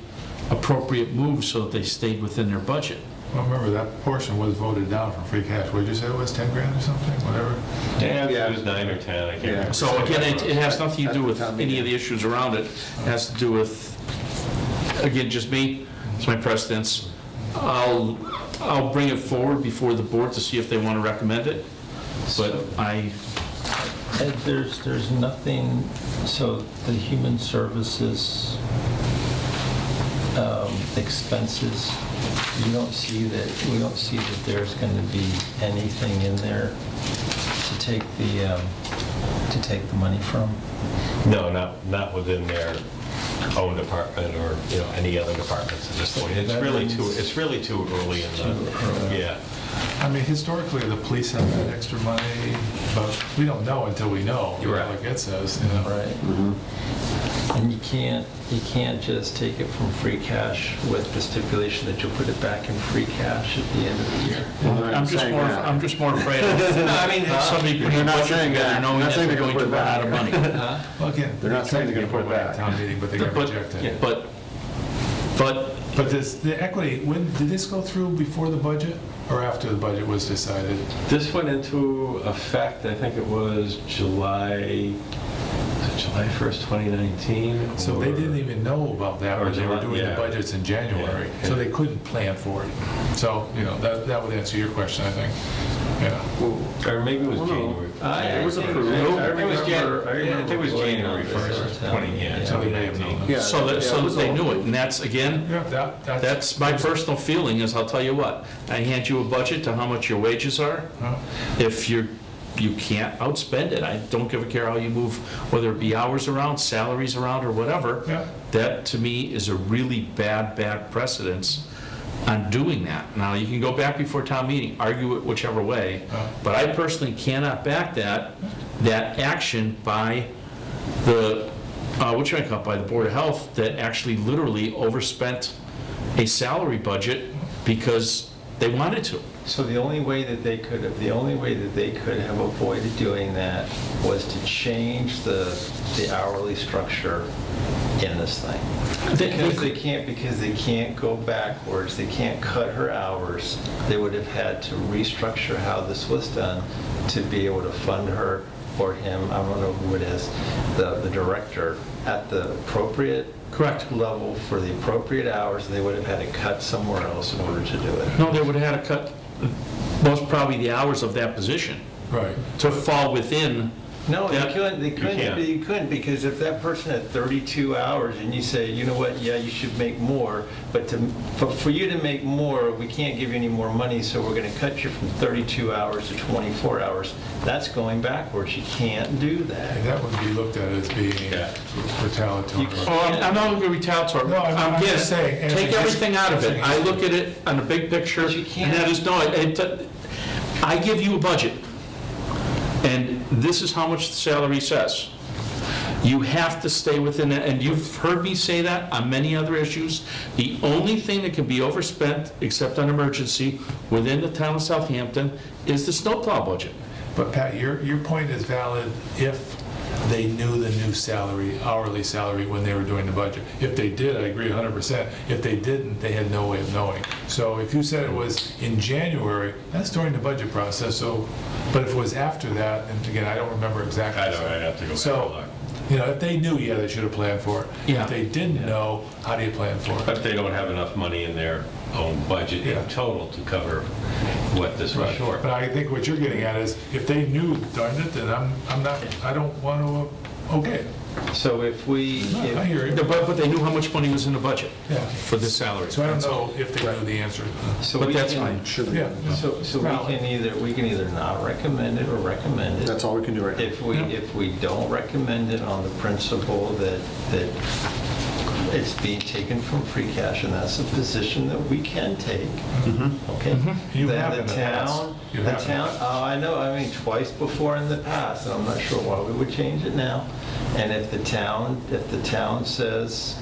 appropriate moves so that they stayed within their budget. Well, remember, that portion was voted down from free cash. What did you say it was, 10 grand or something, whatever? Yeah, it was 9 or 10, I can't remember. So again, it has nothing to do with any of the issues around it. It has to do with, again, just me, it's my precedence. I'll bring it forward before the board to see if they want to recommend it, but Ed, there's nothing, so the human services expenses, we don't see that there's going to be anything in there to take the money from? No, not within their own department or, any other departments at this point. It's really too early in the, yeah. I mean, historically, the police have had extra money, but we don't know until we know. You're right. Like Ed says, Right. And you can't just take it from free cash with the stipulation that you'll put it back in free cash at the end of the year. I'm just more afraid of somebody putting a budget together knowing that they're going to run out of money. Well, again, They're not saying they're gonna put it back. at town meeting, but they got rejected. But does the equity, did this go through before the budget or after the budget was decided? This went into effect, I think it was July 1st, 2019? So they didn't even know about that when they were doing the budgets in January, so they couldn't plan for it. So, that would answer your question, I think. Yeah. Or maybe it was January. It was approved. I think it was January 1st, 20, So they may have known. Yeah. so that they knew it, and that's, again, Yeah, that's my personal feeling is, I'll tell you what, I hand you a budget to how much your wages are. If you can't outspend it, I don't give a care how you move, whether it be hours around, salaries around, or whatever. Yeah. That, to me, is a really bad precedence on doing that. Now, you can go back before town meeting, argue it whichever way, but I personally cannot back that action by the, by the Board of Health that actually literally overspent a salary budget because they wanted to. So the only way that they could have avoided doing that was to change the hourly structure in this thing. Because they can't go backwards, they can't cut her hours. They would have had to restructure how this was done to be able to fund her or him, I don't know who it is, the director, at the appropriate Correct. level for the appropriate hours. They would have had to cut somewhere else in order to do it. No, they would have had to cut most probably the hours of that position Right. to fall within. No, Yeah. you can't. couldn't, because if that person had 32 hours and you say, you know what, yeah, you should make more, but for you to make more, we can't give you any more money, so we're going to cut you from 32 hours to 24 hours. That's going backwards. You can't do that. And that would be looked at as being retaliatory. You can't. Oh, I'm not looking at retaliatory. No, I'm Again, just saying, take everything out of it. I look at it on a big picture, But you and can't. that is, I give you a budget, and this is how much the salary says. You have to stay within it, and you've heard me say that on many other issues. The only thing that can be overspent, except on emergency, within the town of Southampton, is the snowplow budget. But Pat, your point is valid if they knew the new salary, hourly salary, when they were doing the budget. If they did, I agree 100%. If they didn't, they had no way of knowing. So if you said it was in January, that's during the budget process, so, but if it was after that, and again, I don't remember exactly. I'd have to go back and So, look. if they knew, yeah, they should have planned for it. Yeah. If they didn't know, how do you plan for But it? they don't have enough money in their own budget Yeah. in total to cover what this was short. But I think what you're getting at is, if they knew, darn it, then I don't want to, okay. So if we, I hear you. But they knew how much money was in the budget Yeah. for this salary. So I don't know if they know the answer. so But we that's can- fine. Should Yeah. So we can either not recommend it or recommend it. That's all we can do right now. If we don't recommend it on the principle that it's being taken from free cash, and that's a position that we can take, okay? You Then have the in the past. town, You the have in the town, oh, I know, I mean, twice before in the past, and I'm not sure why we would change it now. And if the town says,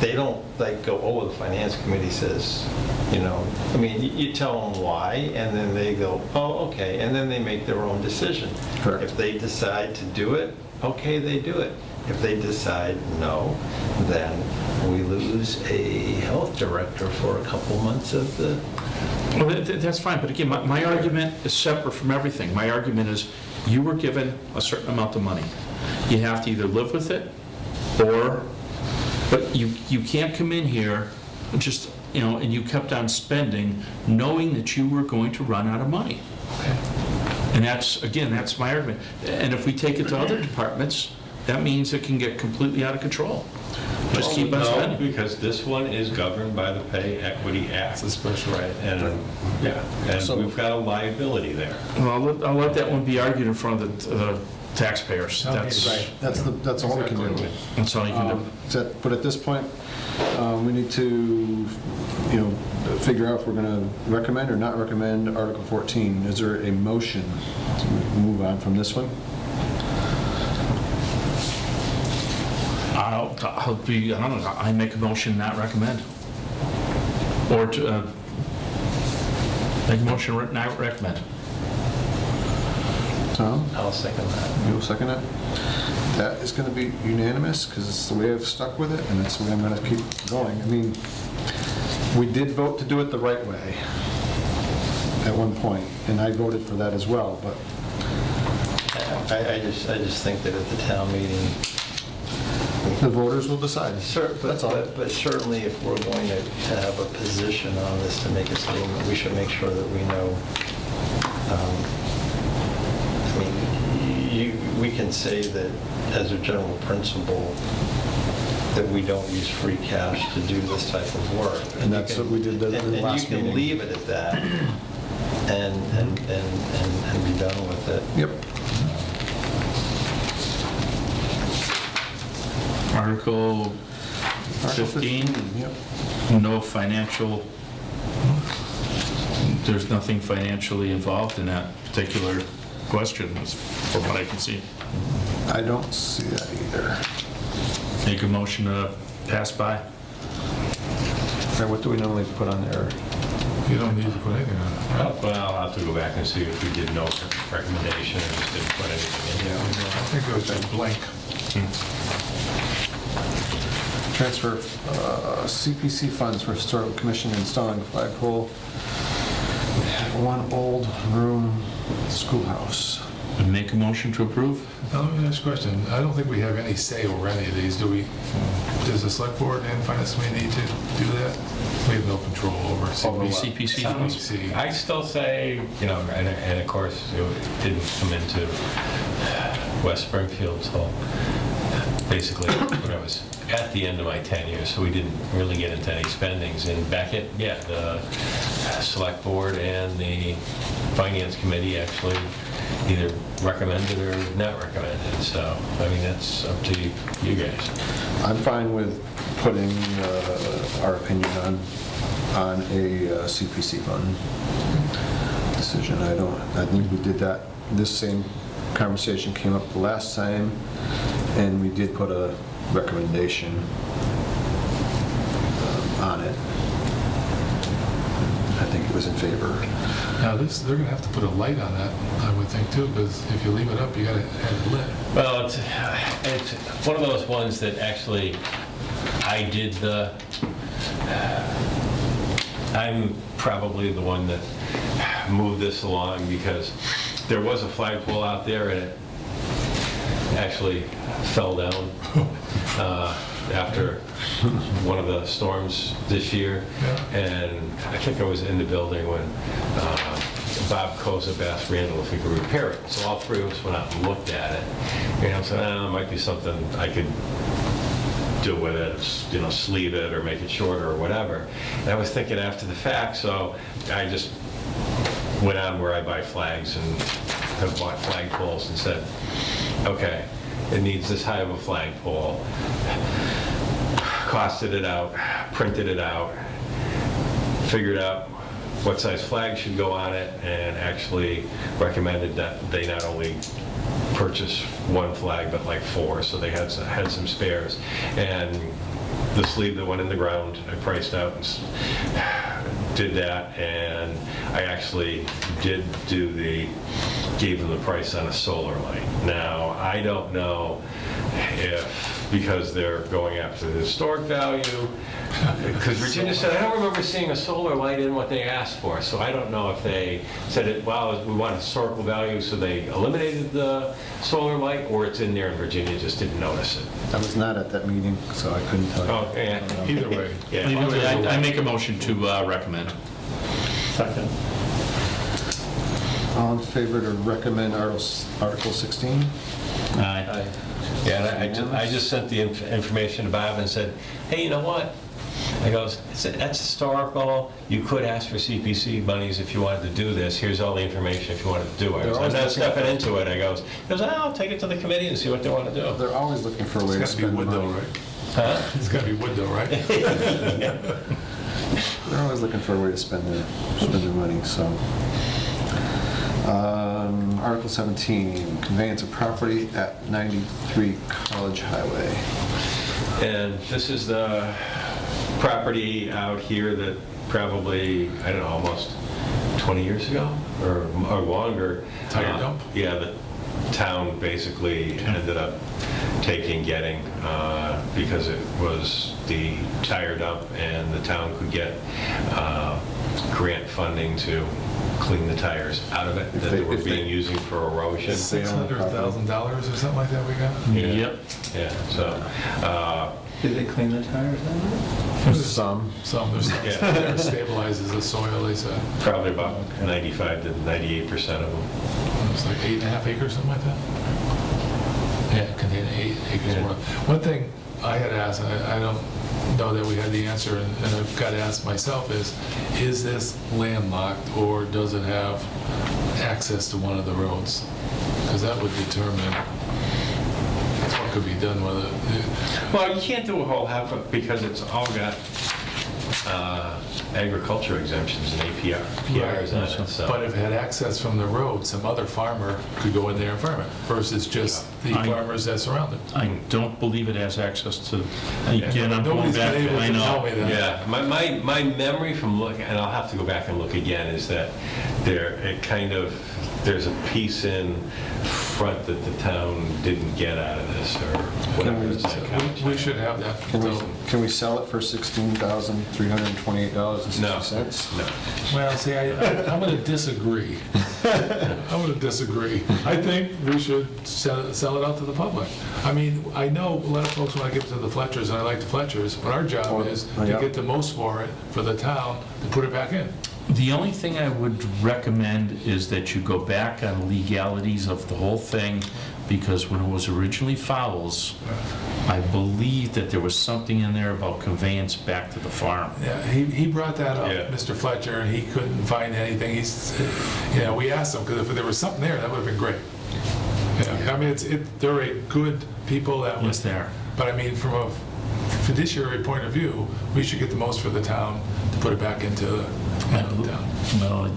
they don't like go, oh, the finance committee says, I mean, you tell them why, and then they go, oh, okay, and then they make their own decision. Correct. If they decide to do it, okay, they do it. If they decide no, then we lose a health director for a couple months of the... Well, that's fine, but again, my argument is separate from everything. My argument is, you were given a certain amount of money. You have to either live with it, but you can't come in here just, and you kept on spending, knowing that you were going to run out of money. And that's my argument. And if we take it to other departments, that means it can get completely out of control. Just keep on No, spending. because this one is governed by the Pay Equity Act. It's a special right. And, yeah, and So- we've got a liability there. Well, I'll let that one be argued in front of the taxpayers. That's all we can do. That's all you can do. But at this point, we need to, figure out if we're going to recommend or not recommend Article 14. Is there a motion to move on from this one? I make a motion not recommend. Or to make a motion not recommend. Tom, I'll second that. you'll second it? That is going to be unanimous, because it's the way I've stuck with it, and it's the way I'm going to keep going. I mean, we did vote to do it the right way at one point, and I voted for that as well, but I just think that at the town meeting, the voters will decide. That's all. But certainly if we're going to have a position on this to make a statement, we should make sure that we know. We can say that as a general principle that we don't use free cash to do this type of work. And that's what we did the last And you meeting. can leave it at that and be done with it. Yep. Article 15, Yep. no financial, there's nothing financially involved in that particular question, as from what I can see. I don't see that either. Make a motion to pass by. All right, what do we normally put on there? You don't need to put anything on it. Well, I'll have to go back and see if we did no recommendation or just didn't put anything in there. I think it was that blank. Transfer CPC funds for Historical Commission installing flagpole, one old room schoolhouse. Make a motion to approve? Now, let me ask a question. I don't think we have any say over any of these, do we? Does the select board and finance committee need to do that? We have no control over CPC funds? CPC. I still say, and of course, it didn't come into West Springfield until basically when I was at the end of my tenure, so we didn't really get into any spendings. And back at, the select board and the finance committee actually either recommended or not recommended. So, I mean, that's up to you guys. I'm fine with putting our opinion on a CPC fund decision. I think we did that. This same conversation came up the last time, and we did put a recommendation on it. I think it was in favor. Now, they're going to have to put a light on that, I would think, too, because if you leave it up, you got to have it lit. Well, it's one of those ones that actually I did I'm probably the one that moved this along because there was a flagpole out there and it actually fell down after one of the storms this year. Yeah. And I think I was in the building when Bob Kozub asked Randall if he could repair it. So all three of us went out and looked at it. So it might be something I could do with it, sleeve it or make it shorter or whatever. And I was thinking after the fact, so I just went on where I buy flags and have bought flagpoles and said, okay, it needs this high of a flagpole. Costed it out, printed it out, figured out what size flag should go on it, and actually recommended that they not only purchase one flag but like four, so they had some spares. And the sleeve that went in the ground I priced out did that, and I actually gave them the price on a solar light. Now, I don't know if, because they're going after the historic value, because Virginia said, I don't remember seeing a solar light in what they asked for, so I don't know if they said, well, we want historical value, so they eliminated the solar light, or it's in there and Virginia just didn't notice it. I was not at that meeting, so I couldn't tell you. Oh, yeah. Either way. Yeah. Either way, I make a motion to recommend. Second. All in favor to recommend Article 16? Aye. Yeah, and I just sent the information to Bob and said, hey, you know what? I goes, that's historical. You could ask for CPC monies if you wanted to do this. Here's all the information if you wanted to do it. I'm not stepping into it. He goes, I'll take it to the committee and see what they want to do. They're always looking for a way to It's got to be spend the wood though, money. right? Huh? It's got to be wood though, right? They're always looking for a way to spend their money, so. Article 17, conveyance of property at 93 College Highway. And this is the property out here that probably, I don't know, almost 20 years ago or longer. Tire dump? Yeah, the town basically ended up getting because it was the tire dump and the town could get grant funding to clean the tires out of it that they were being using for erosion. $600,000 or something like that we got? Yeah. Yep. Yeah, so, Did they clean the tires out? Some. There's Yeah. there stabilizes the soil, they said. probably about 95 to 98% of them. It's like 8.5 acres, something like that? Yeah, it contained 8 acres Yeah. more. One thing I had asked, and I don't know that we had the answer, and I've got to ask myself is this landlocked or does it have access to one of the roads? Because that would determine what could be done with it. Well, you can't do a whole half of, because it's all got agriculture exemptions and PRs on it, so. But if it had access from the road, some other farmer could go in there and farm it versus just the farmers that surround it. I don't believe it has access to, again, I'm going Nobody's back, been able I to tell me know. that. Yeah, my memory from looking, and I'll have to go back and look again, is that there's a piece in front that the town didn't get out of this, or whatever. It's like. We should have that. Can we sell it for $16,328.60? No. Well, see, I'm going to disagree. I'm going to disagree. I think we should sell it out to the public. I mean, I know a lot of folks want to give it to the Fletchers, and I like the Fletchers, but our job is to get the most for it, for the town, to put it back in. The only thing I would recommend is that you go back on legalities of the whole thing, because when it was originally Fowles, I believe that there was something in there about conveyance back to the farm. Yeah, he brought that up, Yeah. Mr. Fletcher, and he couldn't find anything. We asked him, because if there was something there, that would have been great. Yeah, I mean, they're a good people that Yes, they are. But I mean, from a fiduciary point of view, we should get the most for the town to put it back into the town. Well,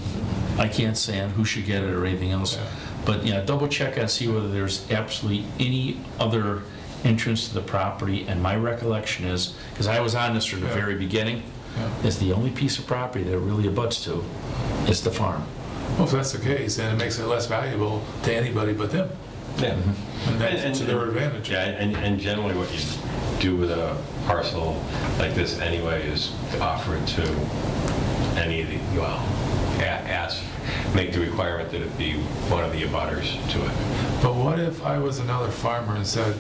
I can't say on who should get it or anything else, Yeah. but double check and see whether there's absolutely any other entrance to the property. And my recollection is, because I was on this from the Yeah. very beginning, Yeah. is the only piece of property that it really abuts to is the farm. Well, if that's the case, then it makes it less valuable to anybody but them. Yeah. And that's to their advantage. Yeah, and generally what you do with a parcel like this anyway is offer it to any of the, make the requirement that it be one of the abutters to it. But what if I was another farmer and said,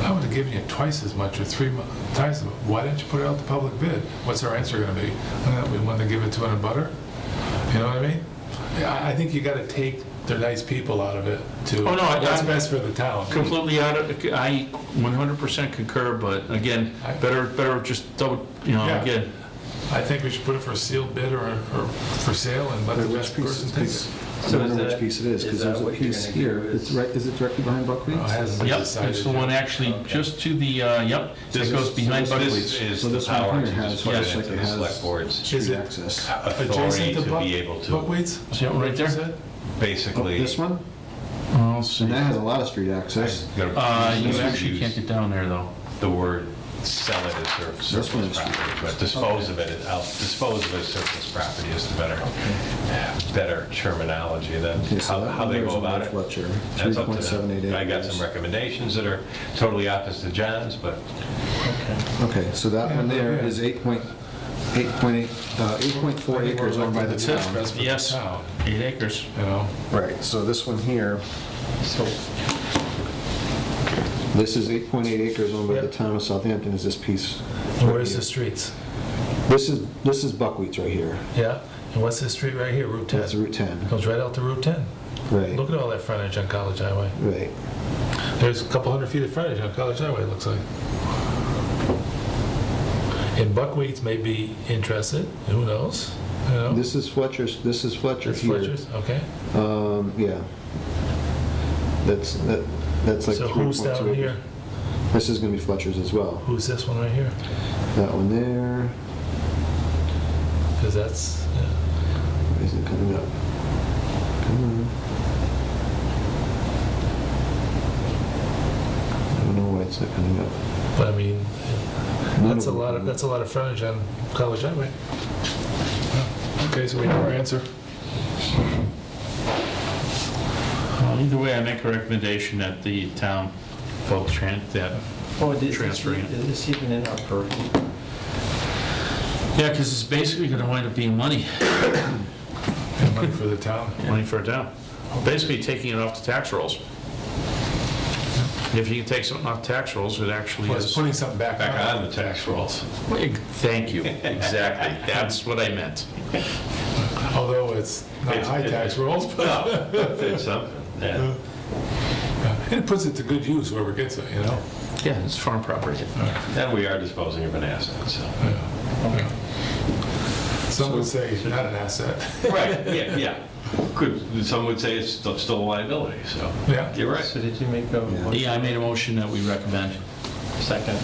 I would have given you twice as much or 3 times as much. Why didn't you put it out the public bid? What's our answer going to be? We want to give it to an abutter? You know what I mean? I think you got to take the nice people out of it to Oh, no, what's I'm best for the town. Completely I 100% concur, but again, better just double, Yeah. again, I think we should put it for a sealed bid or for sale and let the best person take it. I don't know which piece it is, because there's a what you're piece gonna here. do It's right, is it directly behind Buckwheat? No, it hasn't been yep, decided it's the yet. one actually just to the, it goes behind This Buckwheats. is So the this one power here to has just put what it looks like into it the has select board's street Is it access. authority Adjacent to to be able to Buckwheats? See it right You there? said? Oh, basically. this one? I'll see. And that has a lot of street access. You actually can't get down there, though. The word sell it as This one surplus is property, but dispose of it as surplus property is the better terminology than Okay, so that how one they there is go on about it. Fletcher, That's up to them. 3.78 acres. I got some recommendations that are totally opposite to John's, but Okay, so that one there is 8.4 acres owned by the That's it, town. that's for the Yes, town, 8 acres. you know? Right, so this one here, So, this is 8.8 acres owned by the Yep. town of Southampton, is this piece. And where's the streets? This is Buckwheats right here. Yeah, and what's this street right here, Route 10? That's Route 10. Goes right out to Route 10. Right, Look at all that frontage on College Highway. right. There's a couple hundred feet of frontage on College Highway, it looks like. And Buckwheats may be interested, who knows? You know? This is Fletcher's That's here. Fletcher's, okay. Yeah. That's like So who's 3.2 down acres. here? This is gonna be Fletcher's as well. Who's this one right here? That one there, Because that's, why isn't it coming up? Come on. I don't know why it's not coming up. but I mean, None that's a of them lot come of, up. that's a lot of frontage on College Highway. Okay, so we know our answer. Either way, I make a recommendation that the town vote that. oh, is Transferring it. this even in our purview? Yeah, because it's basically going to wind up being money, And money for the town. money for a town. Basically taking it off the tax rolls. If you can take something off tax rolls, it actually Well, it's is. putting something back on the tax rolls. Thank you, exactly. That's what I meant. Although it's not high tax rolls, but No, it's something, yeah. it puts it to good use whoever gets it, you know? Yeah, it's farm property. And we are disposing of an asset, so. Yeah. Some would say not an asset. Right, yeah. Some would say it's still a liability, so. Yeah. You're right. So did you make a motion? Yeah, I made a motion that we recommend. Second?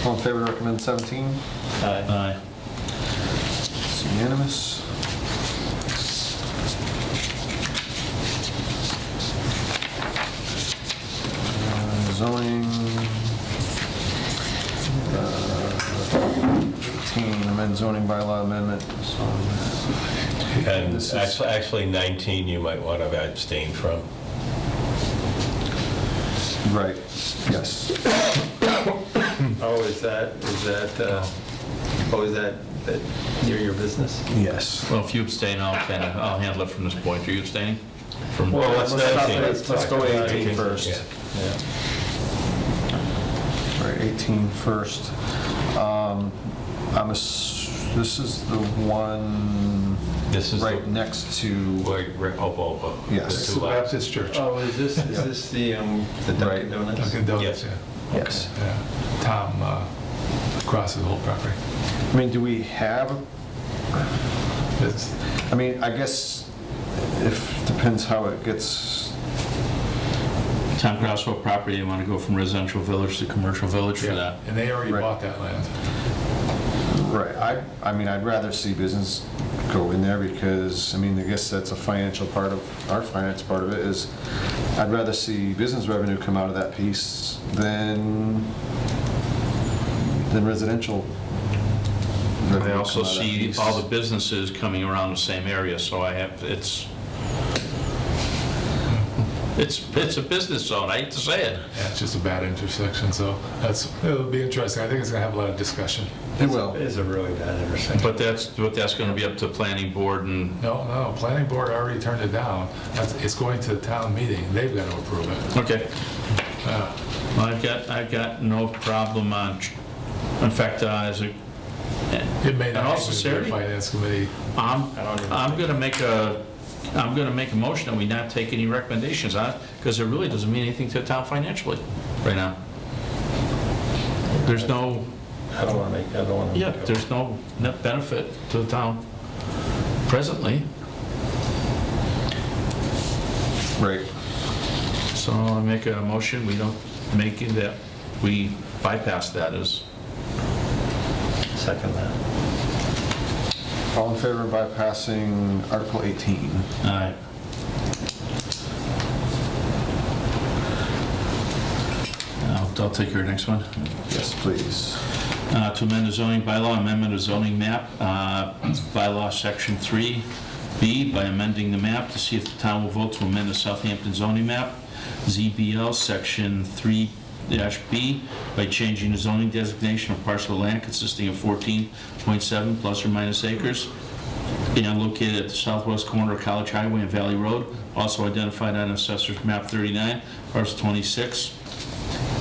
All in favor to recommend 17? Aye. It's unanimous. Zoning, 18, amend zoning bylaw amendment. And This is- actually 19 you might want to abstain from. Right, yes. Oh, is that near your business? Yes. Well, if you abstain, I'll handle it from this point. Are you abstaining? From Well, let's Let's go 18 first. Yeah. Right, 18 first. This is the one This is right next to, Opa. Yes. The two lots. Baptist Church. Oh, is this the Dunkin' Donuts? Dunkin' Donuts, Yes. yeah. yes. Yeah. Tom crosses the whole property. I mean, do we have, It's, I mean, I guess depends how it gets, Town Crossville property, you want to go from residential village to commercial village for that. and they already Right. bought that land. right, I mean, I'd rather see business go in there because, I mean, I guess that's a financial part of, our finance part of it is, I'd rather see business revenue come out of that piece than residential revenue I also come out of that see piece. all the businesses coming around the same area, so it's a business zone, I hate to say it. Yeah, it's just a bad intersection, so it'll be interesting. I think it's gonna have a lot of discussion. It will. It is a really bad intersection. But that's going to be up to planning board and, No, planning board already turned it down. It's going to the town meeting. They've got to approve it. okay. Well, I've got no problem on, in fact, as a, It may And not also, even be Saturday? a finance committee. I'm going to make a motion that we not take any recommendations on it, because it really doesn't mean anything to the town financially right now. There's no, I don't want to. yeah, there's no net benefit to the town presently, Right. so I make a motion, we don't make it that, we bypass that as, Second that. All in favor of bypassing Article 18? aye. Now, I'll take your next one. Yes, please. To amend the zoning bylaw, amendment of zoning map, bylaw section 3B, by amending the map to see if the town will vote to amend the Southampton zoning map, ZBL section 3-B, by changing the zoning designation of parcel of land consisting of 14.7 plus or minus acres, and located at the southwest corner of College Highway and Valley Road, also identified on Assessor's Map 39, parcel 26,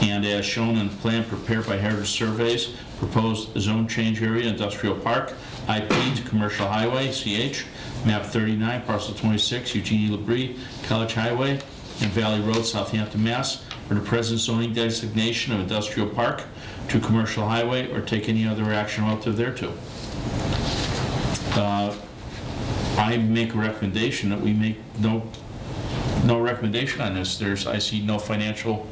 and as shown on the plan prepared by Heritage Surveys, proposed zone change area, industrial park, IP to commercial highway, CH, map 39, parcel 26, Eugenie Labrie, College Highway and Valley Road, Southampton, Mass, for the present zoning designation of industrial park to commercial highway, or take any other action relative thereto. I make a recommendation that we make no recommendation on this. I see no financial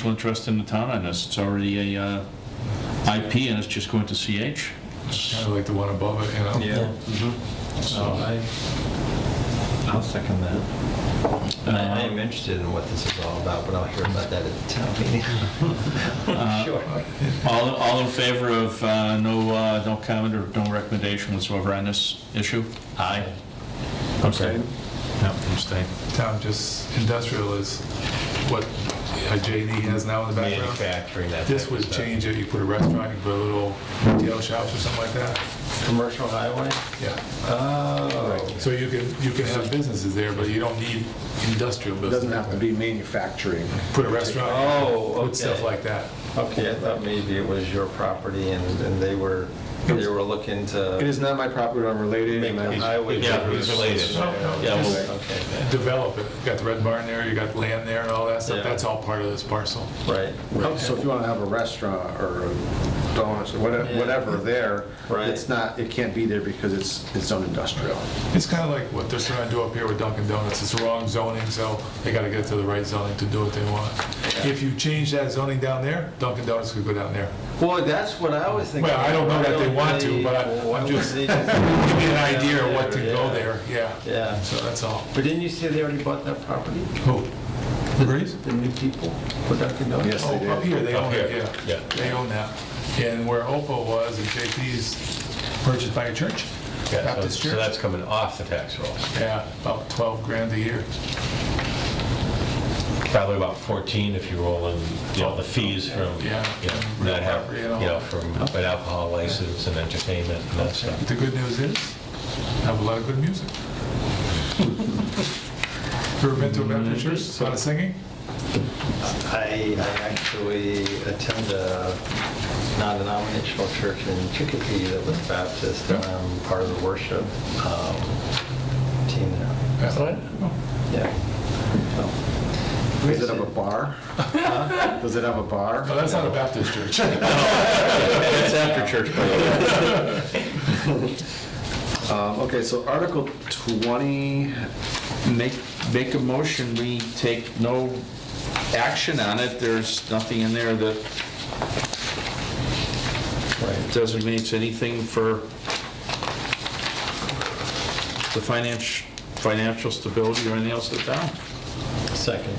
interest in the town on this. It's already a IP and it's just going to CH. Kind of like the one above it, you know? Yeah. So I'll second that. I am interested in what this is all about, but I'll hear about that at the town meeting. Sure. all in favor of no comment or no recommendation whatsoever on this issue? Aye. Abstain? No, abstain. Town just industrial is what JD has now in the background. Manufacturing, that This type of would stuff. change it, you put a restaurant, you put a little retail shops or something like that. Commercial highway? Yeah. Oh. So you can have businesses there, but you don't need industrial It business. doesn't have to be manufacturing. Put a restaurant, Oh, put okay. stuff like that. Okay, I thought maybe it was your property and they were looking It to is not my property, I'm related. make and the I'm- highway. Yeah, it's related. No, Yeah, just well- Okay, develop it. You got the Red Barn there, you got land there and all that stuff. Yeah. That's all part of this parcel. right. Right, so if you want to have a restaurant or a donuts or whatever there, Right. it can't be there because it's zone industrial. It's kind of like what they're trying to do up here with Dunkin' Donuts. It's the wrong zoning, so they got to get to the right zoning to do what they want. If you change that zoning down there, Dunkin' Donuts could go down there. Well, that's what I was thinking. Well, I don't know that they want to, but Why I'm would just they giving you an idea of what to Yeah. go there, yeah. Yeah. So that's all. But didn't you say they already bought that property? Who? The Breeze? The new people for Dunkin' Donuts? Yes, they Oh, did. up here, they Up own it, here, yeah. yeah. They own that. And where Opal was and JP's purchased by a church, Yeah, Baptist so church. that's coming off the tax roll. Yeah, about 12 grand a year. Probably about 14 if you roll in, the fees from, Yeah. that have, Property and all. from an alcohol license and entertainment and that stuff. But the good news is, I have a lot of good music. Ever been to a Baptist church? A lot of singing? I actually attend a non-denominational church in Chicopee that was Baptist, and I'm part of the worship team there. Yeah. So, Does it have a bar? Does it have a bar? No, that's not a Baptist church. It's after church, by the way. Okay, so Article 20, Make a motion, we take no action on it. There's nothing in there that designates anything for the financial stability or anything else of the town. second.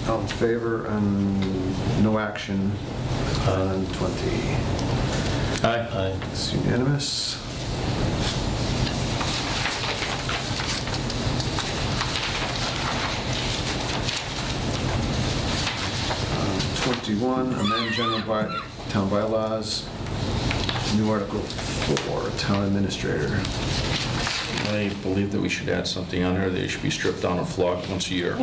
all in favor and no action on 20. Aye. Aye. It's unanimous. Um, 21, amend town bylaws. New Article 4, town administrator. I believe that we should add something on there. They should be stripped down and flogged once a year. I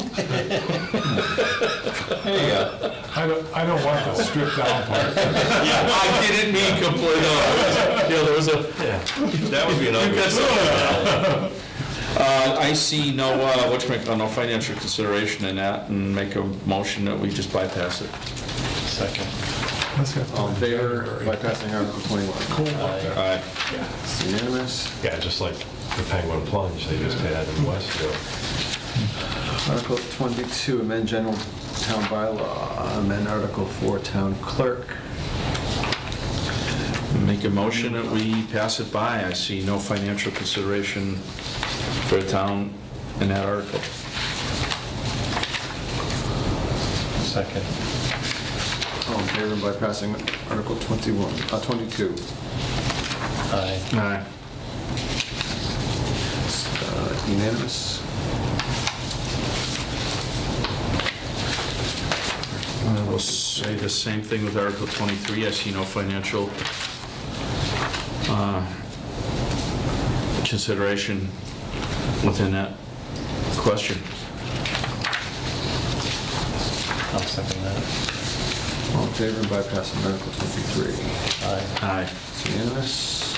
don't want the stripped down part. Yeah, I didn't mean completely. There was a. That would be an ugly. I see no, no financial consideration in that, and make a motion that we just bypass it. Second. Let's go. All in favor, bypassing Article 21. Cool. Aye. It's unanimous. Yeah, just like the Penguin Plunge they just had in Westville. Article 22, amend general town bylaw. Amend Article 4, town clerk. Make a motion that we pass it by. I see no financial consideration for the town in that article. Second. All in favor of bypassing Article 22? Aye. Aye. It's, unanimous. We'll say the same thing with Article 23. I see no financial consideration within that question. I'll second that. All in favor of bypassing Article 23? Aye. Aye. It's unanimous.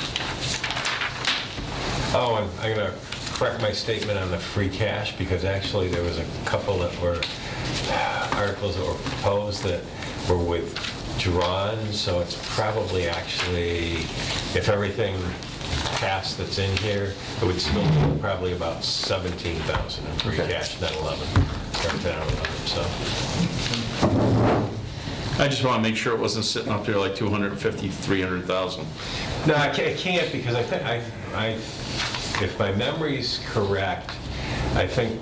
Oh, and I'm going to correct my statement on the free cash, because actually there was a couple that were articles that were proposed that were withdrawn, so it's probably actually, if everything passed that's in here, it would still be probably about 17,000 in free cash, not 11, or 10 or 11, so. I just want to make sure it wasn't sitting up there like 250, 300,000. No, I can't, because I think, if my memory's correct, I think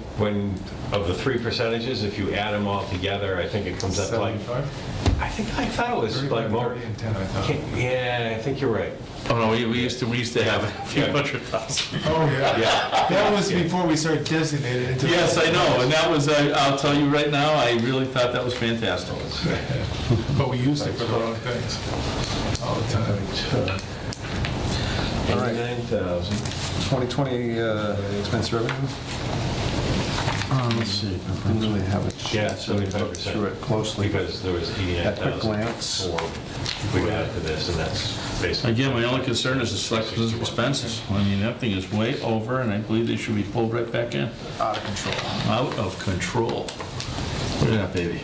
of the three percentages, if you add them all together, I think it comes up to like, 75? I thought it was like 35, more. 30, and 10, I thought. Yeah, I think you're right. Oh, no, we used to have a few hundred thousand. Oh, yeah. Yeah. That was before we started designating it into. Yes, I know, and that was, I'll tell you right now, I really thought that was fantastic. But we used it for the wrong things all the time. All right. 89,000. 2020 expense revenue? Let's see. Didn't really have a Yeah, chance to look 75%. through it closely. Because there was At quick 89,000 glance. before we got to this, and that's basically. Again, my only concern is the select expenses. I mean, that thing is way over, and I believe they should be pulled right back in. Out of control. Out of control. Look at that, baby.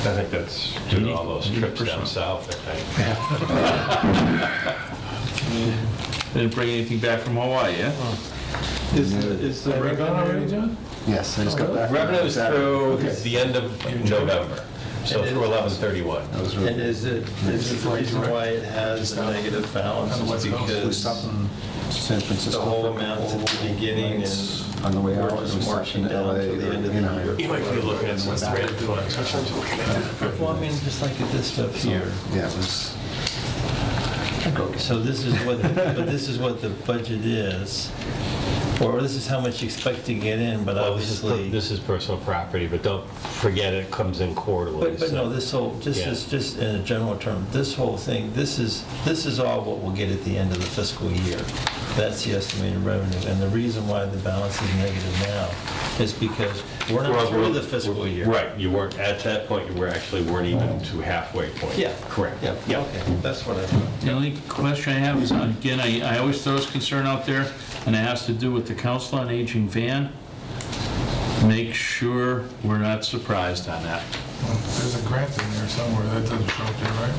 I think that's due to all those trips down south, I think. Didn't bring anything back from Hawaii, yeah? Is the Have we gone already, revenue? John? Yes, I just got back. Revenue is through the end of November, so And it through is- 11/31. That was And really. is it the reason why it has a negative balance On the is West Coast. We because stopped in San Francisco. the whole for a amount couple at the beginning nights. and On the way we're out, just we stopped marching in down LA to the end of the or, year. You might be looking at some thread funds. Well, I mean, just like at this stuff here. Yeah, it was. So this is what, but this is what the budget is, or this is how much you expect to get in, but Well, obviously. this is personal property, but don't forget it comes in quarterly. But no, so- this whole, just in a general term, this whole thing, this is all what we'll get at the end of the fiscal year. That's the estimated revenue, and the reason why the balance is negative now is because we're not through the fiscal year. Right, you weren't, at that point, you weren't even to halfway point. Yeah. Correct. Yeah, okay, that's what I thought. The only question I have is, again, I always throw this concern out there, and it has to do with the Council on Aging van. Make sure we're not surprised on that. Well, there's a grant in there somewhere. That doesn't show up there, right?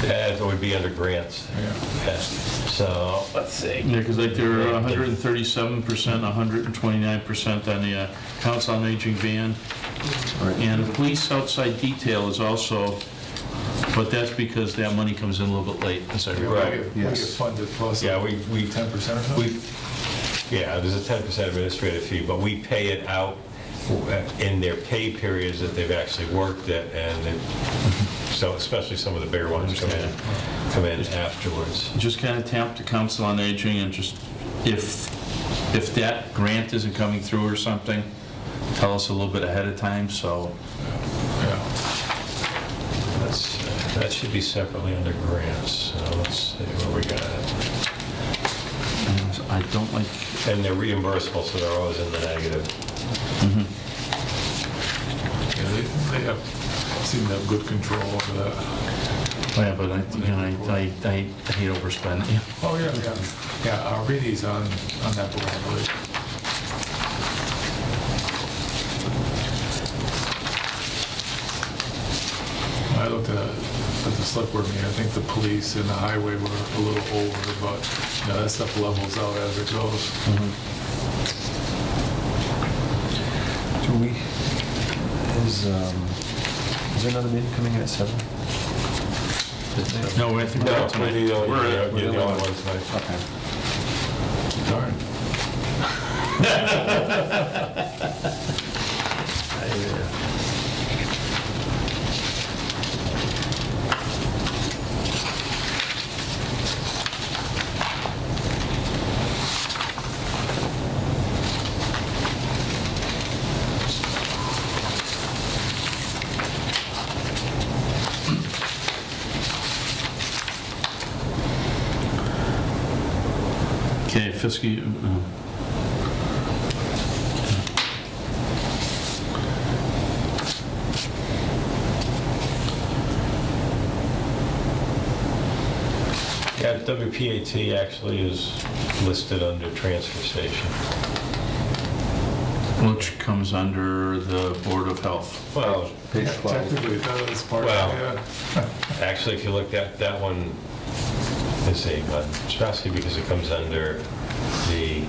It would be under grants. Yeah. Yeah. So, let's see. Yeah, because like they're 137%, 129% on the Council on Aging van. And the police outside detail is also, but that's because that money comes in a little bit late, as I recall. Right. We get Yes. funded plus Yeah, 10% or something? Yeah, there's a 10% administrative fee, but we pay it out in their pay periods that they've actually worked it, so especially some of the bigger ones come in afterwards. Just kind of tap the Council on Aging and just, if that grant isn't coming through or something, tell us a little bit ahead of time, so. Yeah. That should be separately under grants, so let's see where we got it. I don't like, And they're reimbursable, so they're always in the negative. Yeah, they seem to have good control over that. yeah, but I hate overspending. Oh, yeah, yeah. Yeah, Rini's on that board, I believe. I looked at the select board meeting, I think the police and the highway were a little over, but, you know, that stuff levels out as it goes. Do we, is there another meeting coming in at 7? No, I think No, we're tonight. you're the only we're the one only tonight. Okay. Darn. fiscal year. Yeah, WPAT actually is listed under transfer station. Which comes under the Board of Health. Well, Page 12. Technically, that is part Well- of it. actually, if you look at that one, let's see, especially because it comes under the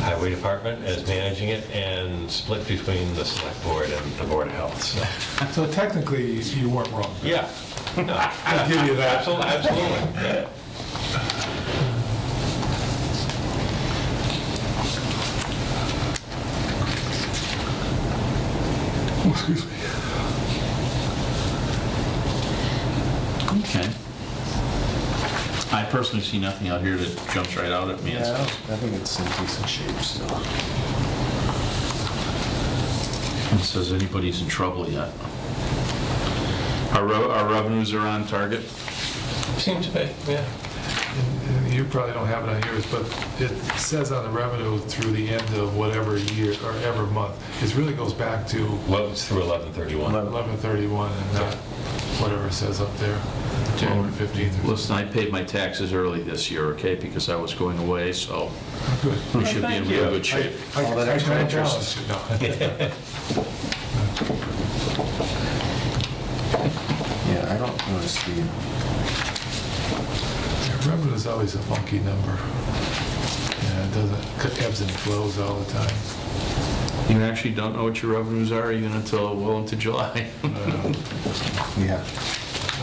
Highway Department as managing it and split between the Select Board and the Board of Health, so. So technically, you weren't wrong. Yeah. No, I'll give you that. Absolutely. Yeah. Excuse me. Okay. I personally see nothing out here that jumps right out at me. Yeah, I think it's in decent shape still. It says anybody's in trouble yet. Our revenues are on target. Seems to be, yeah. And you probably don't have it on yours, but it says on the revenue through the end of whatever year or ever month. It really goes back to Well, it's through 11/31. 11/31 and not whatever it says up there, January 15th. Listen, I paid my taxes early this year, okay, because I was going away, so Good. we should be in thank real you. good shape. All that extra interest. Yeah, I don't notice the, Revenue is always a funky number. Yeah, it doesn't, it ebbs and flows all the time. You actually don't know what your revenues are even until well into July. yeah.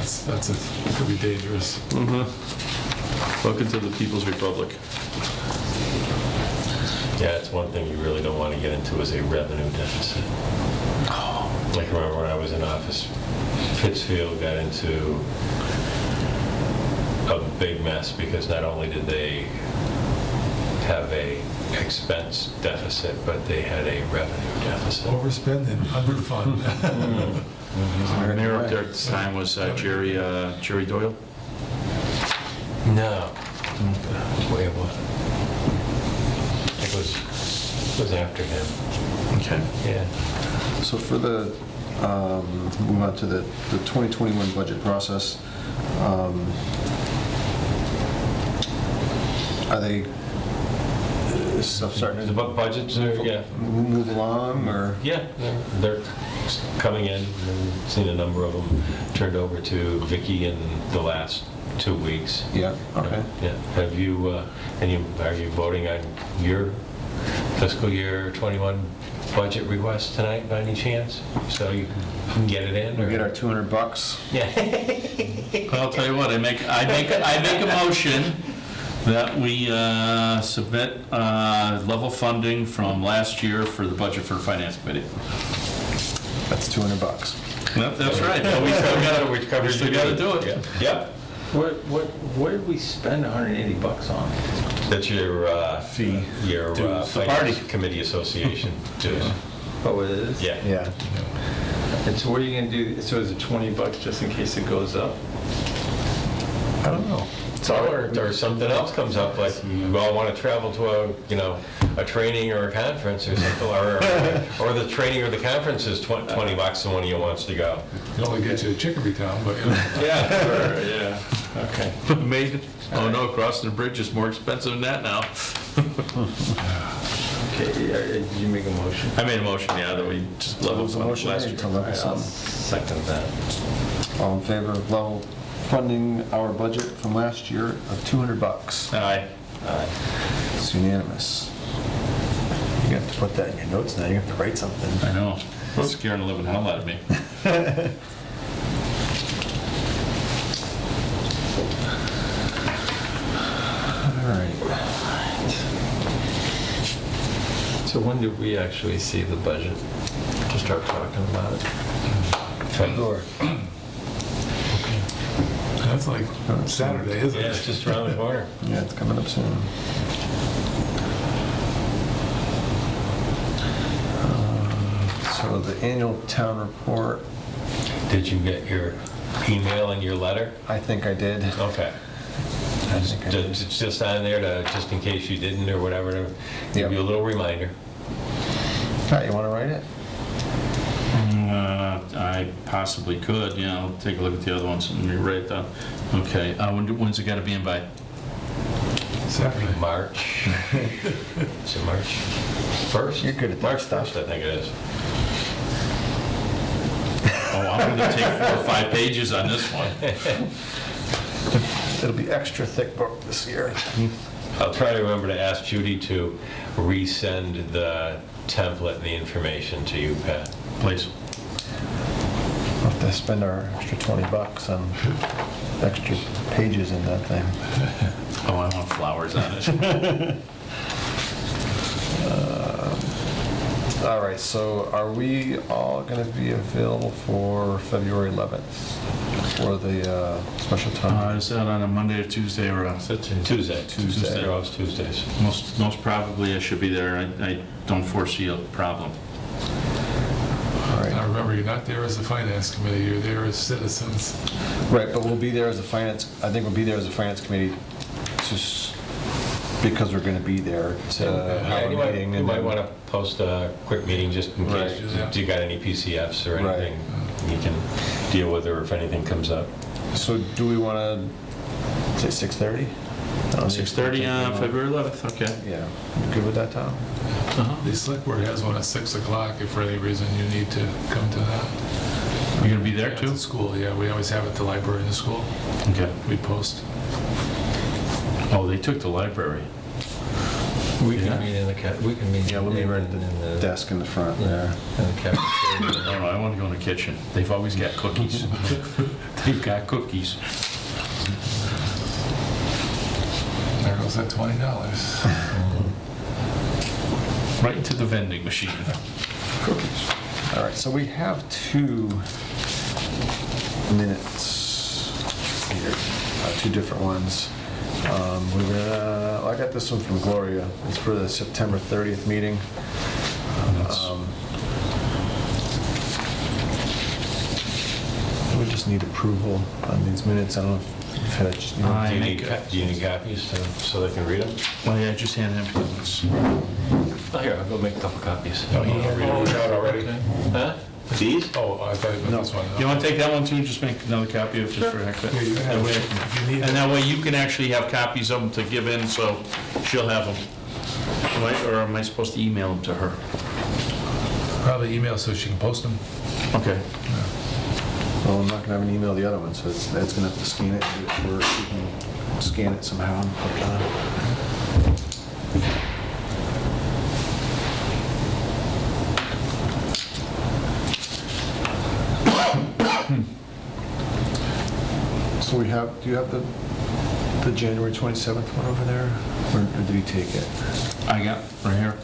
It could be dangerous. Welcome to the People's Republic. Yeah, it's one thing you really don't want to get into is a revenue deficit. Like, remember when I was in office, Pittsfield got into a big mess because not only did they have a expense deficit, but they had a revenue deficit. Overspending, underfund. Our mayor up there at the time was Jerry Doyle. No. Wait, what? It was after him. Okay. Yeah. So for the, move on to the 2021 budget process, are they, is stuff starting The to budgets are, yeah. move along, or? Yeah, they're coming in, and seen a number of them turned over to Vicky in the last 2 weeks. Yeah, okay. Yeah. Have you, are you voting on your fiscal year 21 budget request tonight by any chance? So you can get it in? We or- get our $200. Yeah. I'll tell you what, I make a motion that we submit level funding from last year for the budget for the Finance Committee. That's $200. Yep, that's right. But we still got to do it. Yeah. What did we spend 180 bucks on? That's your Fee. Your Dues. The Finance party. Committee Association dues. Oh, it is? Yeah. Yeah. And so what are you gonna do, so is it 20 bucks just in case it goes up? I don't know. Or something else comes up, like you all want to travel to a training or a conference or something, or the training or the conference is 20 bucks and one of you wants to go. It only gets you to Chicopee Town, but Yeah. Sure, yeah. Okay. Amazing. Oh no, crossing the bridge is more expensive than that now. Okay, did you make a motion? I made a motion, yeah, that we just level Was the fund motion last made year. to All level right, I'll fund? second that. All in favor of level funding our budget from last year of $200? Aye. It's unanimous. You have to put that in your notes now, you have to write something. I know. It's scaring the living hell out of me. All right. So when did we actually see the budget to start talking about it? February. that's like Saturday, isn't Yeah, it's it? just around the corner. Yeah, it's coming up soon. So the annual town report, Did you get your email and your letter? I think I did. Okay. It's just on there to, just in case you didn't or whatever, to give you a little reminder. Pat, you want to write it? I possibly could, yeah, I'll take a look at the other ones and rewrite that. Okay, when's it gotta be in by? Saturday. March. Is it March 1st? You're good at that March stuff. 1st, I think it is. Oh, I'm gonna take 4 or 5 pages on this one. It'll be extra thick book this year. I'll try to remember to ask Judy to resend the template and the information to you, Pat. Please. We'll have to spend our extra $20 on extra pages in that thing. Oh, I want flowers on it. All right, so are we all going to be available for February 11th for the special time? Is that on a Monday or Tuesday or a? Tuesday. Tuesday. They're always Tuesdays. Most probably I should be there. I don't foresee a problem. All right. Now remember, you're not there as a finance committee, you're there as citizens. Right, but we'll be there as a finance, I think we'll be there as a finance committee just because we're going to be there to have a meeting. You might want to post a quick meeting just in case Right. you got any PCFs or Right. anything you can deal with, or if anything comes up. So do we want to say 6:30? 6:30 on February 11th, okay. Yeah, you good with that, Tom? The select board has one at 6 o'clock if for any reason you need to come to that. You're gonna be there Yeah, too? At the school, yeah, we always have it at the library in the school. Okay. We post. Oh, they took the library. We Yeah. can meet in the, we can meet. Yeah, we'll be right at in the desk in the front Yeah, there. in the cafeteria. No, I want to go in the kitchen. They've always got cookies. They've got cookies. There goes that $20. Right into the vending machine. Cookies. All right, so we have 2 minutes here, 2 different ones. I got this one from Gloria. It's for the September 30th meeting. We just need approval on these minutes. I don't know if you've had, I Do you make need, it. do you need copies so they can read them? Well, yeah, just hand them to us. Oh, here, I'll go make a couple copies. No, he had it out already. Huh? These? Oh, I thought you meant this one. You want to take that one too? Just make another copy of it just for heck of Yeah, you it. can That have way- it. If you need And it. that way you can actually have copies of them to give in, so she'll have them. Right? Or am I supposed to email them to her? Probably email so she can post them. Okay. well, I'm not gonna have an email the other one, so it's gonna have to scan it, or you can scan it somehow and put it on. So we have, do you have the January 27th one over there? Or did we take it? I got, right here.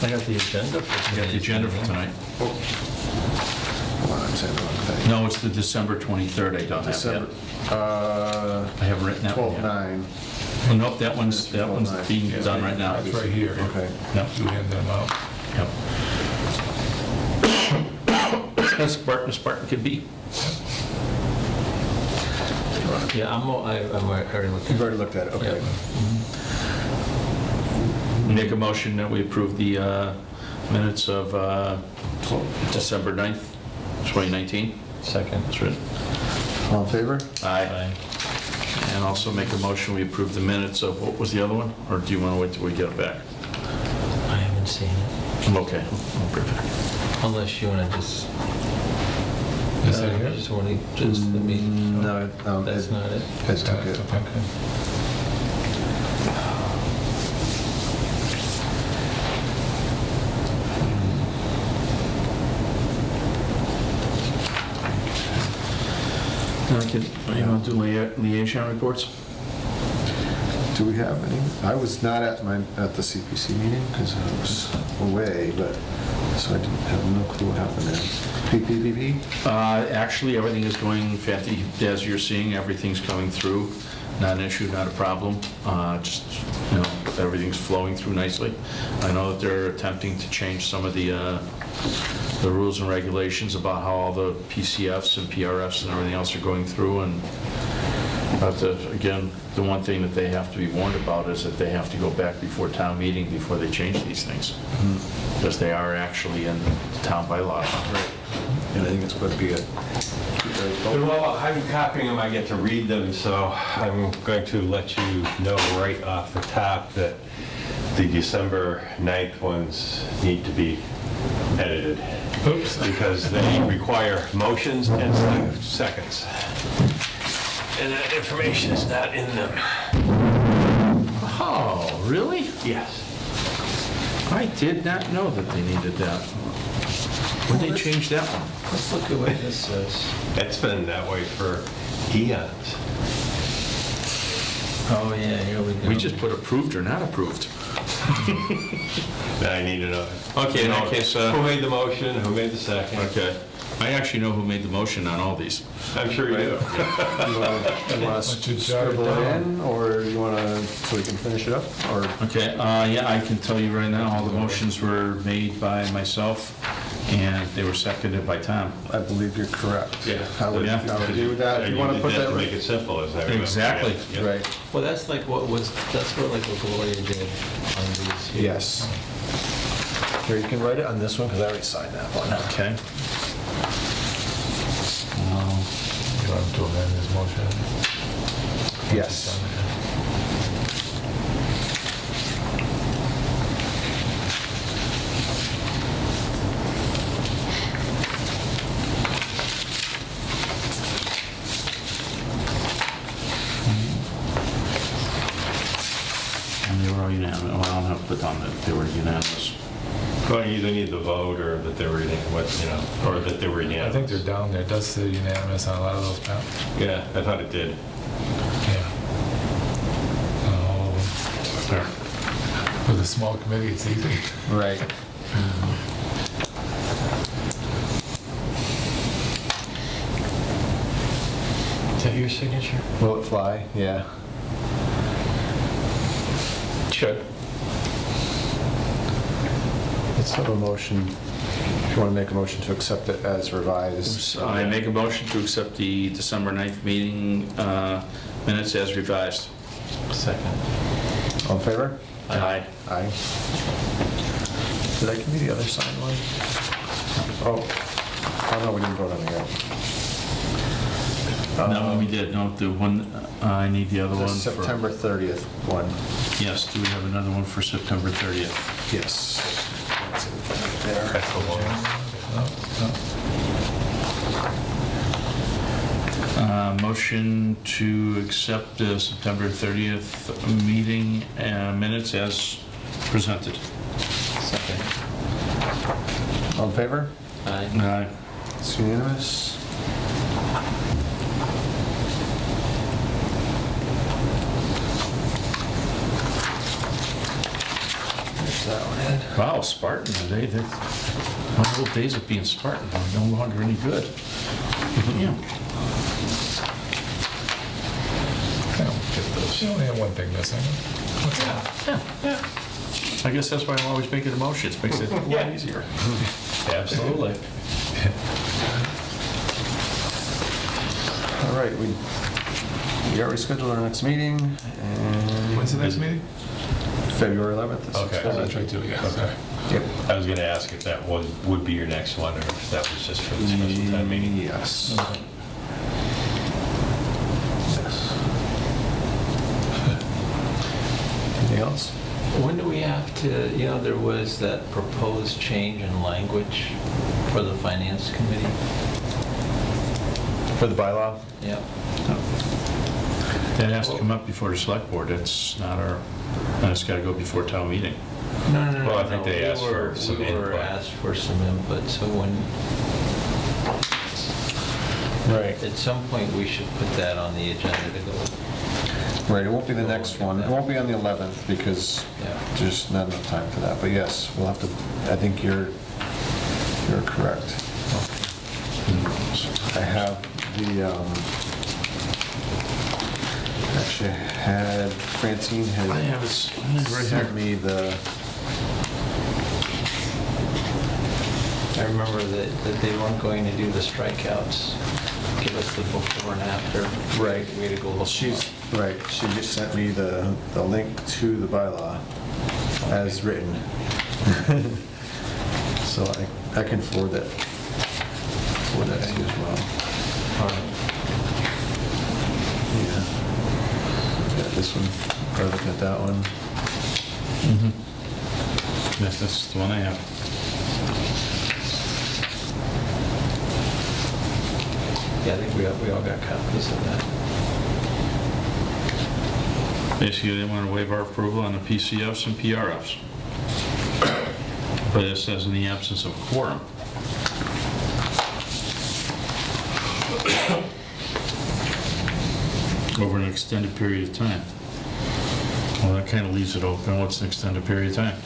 I got the agenda for I got the agenda for tonight. Hold on, I'm saying the wrong thing. No, it's the December 23rd I don't have December, yet. I haven't written that one yet. 12/9. Oh, nope, that one's being done right now. That's right here. Okay. Yep, You hand them out. yep. As Spartan as Spartan could be. Yeah, I'm already looking. You've already looked at it, okay. Make a motion that we approve the minutes of December 9th, 2019. Second. That's written. All in favor? Aye. And also make a motion, we approve the minutes of, what was the other one? Or do you want to wait till we get it back? I haven't seen it, I'm okay. I'll bring it back. unless you want to just. Is that here? Just want to, just the meeting. No, That's not it. It took it. Okay. Okay. You want to do liaison reports? Do we have any? I was not at the CPC meeting because I was away, but, so I didn't have no clue what happened there. PPPP? Actually, everything is going fancy. As you're seeing, everything's coming through. Not an issue, not a problem. Just, everything's flowing through nicely. I know that they're attempting to change some of the rules and regulations about how all the PCFs and PRFs and everything else are going through, and But again, the one thing that they have to be warned about is that they have to go back before town meeting before they change these things. Because they are actually in town bylaws. And I think it's going to be a... Well, I'm copying them, I get to read them, so I'm going to let you know right off the top that the December 9th ones need to be edited. Oops. Because they require motions and seconds. And that information is not in them. Oh, really? Yes. I did not know that they needed that. When they change that one? Let's look at what this says. It's been that way for eons. Oh, yeah, here we go. We just put approved or not approved. Now I need to know. Okay, in that case, Who made the motion, who made the second? Okay. I actually know who made the motion on all these. I'm sure you do. You want to Once you jot it scribble it down. in, or you want to, so we can finish it up, or? Okay, yeah, I can tell you right now, all the motions were made by myself, and they were seconded by Tom. I believe you're correct. Yeah. I would do that. If you want to put did that to make right. it simple, as I remember. Exactly. Yeah. Right, Well, that's like what Gloria did on these here. yes. Here, you can write it on this one, because I already signed that one. Okay. You want him to amend his motion? Yes. And they were all unanimous. Well, I don't have to put down that they were unanimous. Well, you either need the vote, or that they were, or that they were I unanimous. think they're down there. It does say unanimous on a lot of those maps. Yeah, I thought it did. Yeah. Oh, There. with a small committee, it's easy. Right. Is that your signature? Will it fly? Yeah. Should. Let's have a motion, if you want to make a motion to accept it as revised. So I make a motion to accept the December 9th meeting minutes as revised. Second. All in favor? Aye. Aye. Did I give you the other signed one? Oh, no, we didn't vote on it yet. No, we did, no, the one, I need the other The one for... September 30th one. Yes, do we have another one for September 30th? Yes. That's it there. That's the one. Motion to accept the September 30th meeting minutes as presented. Second. All in favor? Aye. Aye. It's unanimous. There's that one, Ed. Wow, Spartan, my old days of being Spartan are no longer any good. Yeah. You only have one thing missing. What's that? I guess that's why I'm always making the motions, makes it a lot easier. Absolutely. All right, we already scheduled our next meeting, and When's the next meeting? February 11th. at Okay. 6:30. Oh, that's right, too, yeah, sorry. Yep. I was going to ask if that would be your next one, or if that was just for the special time meeting. Yes. Yes. Anything else? When do we have to, there was that proposed change in language for the finance committee? For the bylaw? Yep. That has to come up before the select board, that's not our, and it's gotta go before town meeting. No. Well, I think they asked for some We were input. asked for some input, so Right. at some point, we should put that on the agenda to go. Right, it won't be the next one. It won't be on the 11th because Yeah. there's not enough time for that. But yes, we'll have to, I think you're correct. I have the, actually had, Francine had I have it right sent here. me the, I remember that they weren't going to do the strikeouts. give us the before and after. Right. Way to go. Well, she just sent me the link to the bylaw as written. So I can forward that to you as well. Yeah. Yeah, this one, or looking at that one. Yes, that's the one I have. Yeah, I think we all got copies of that. Basically, they want to waive our approval on the PCFs and PRFs. But it says in the absence of quorum. Over an extended period of time. Well, that kind of leaves it open. What's an extended period of time?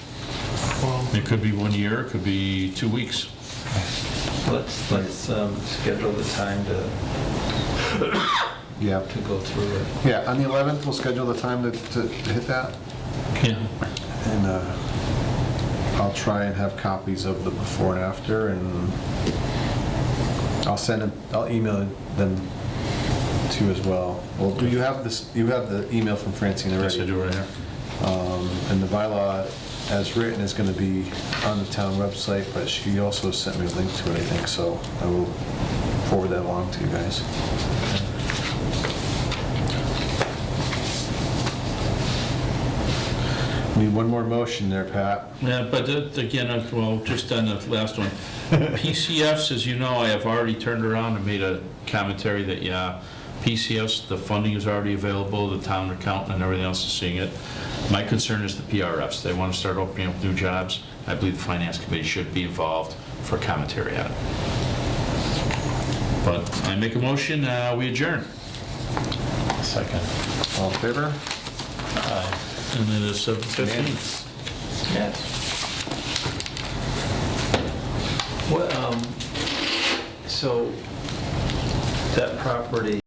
It could be 1 year, it could be 2 weeks. Let's schedule the time to Yeah. go through it. Yeah, on the 11th, we'll schedule the time to hit that. Yeah. And I'll try and have copies of the before and after, and I'll email them to you as well. Well, do you have this? You have the email from Francine already? Yes, I do right here. And the bylaw, as written, is going to be on the town website, but she also sent me a link to it, I think, so I will forward that along to you guys. Need one more motion there, Pat. Yeah, but again, well, just on the last one. PCFs, as you know, I have already turned around and made a commentary that, yeah, PCFs, the funding is already available, the town accountant and everything else is seeing it. My concern is the PRFs. They want to start opening up new jobs. I believe the Finance Committee should be involved for commentary on it. But I make a motion, we adjourn. Second. All in favor? And it is 7:15. Yes. What, so that property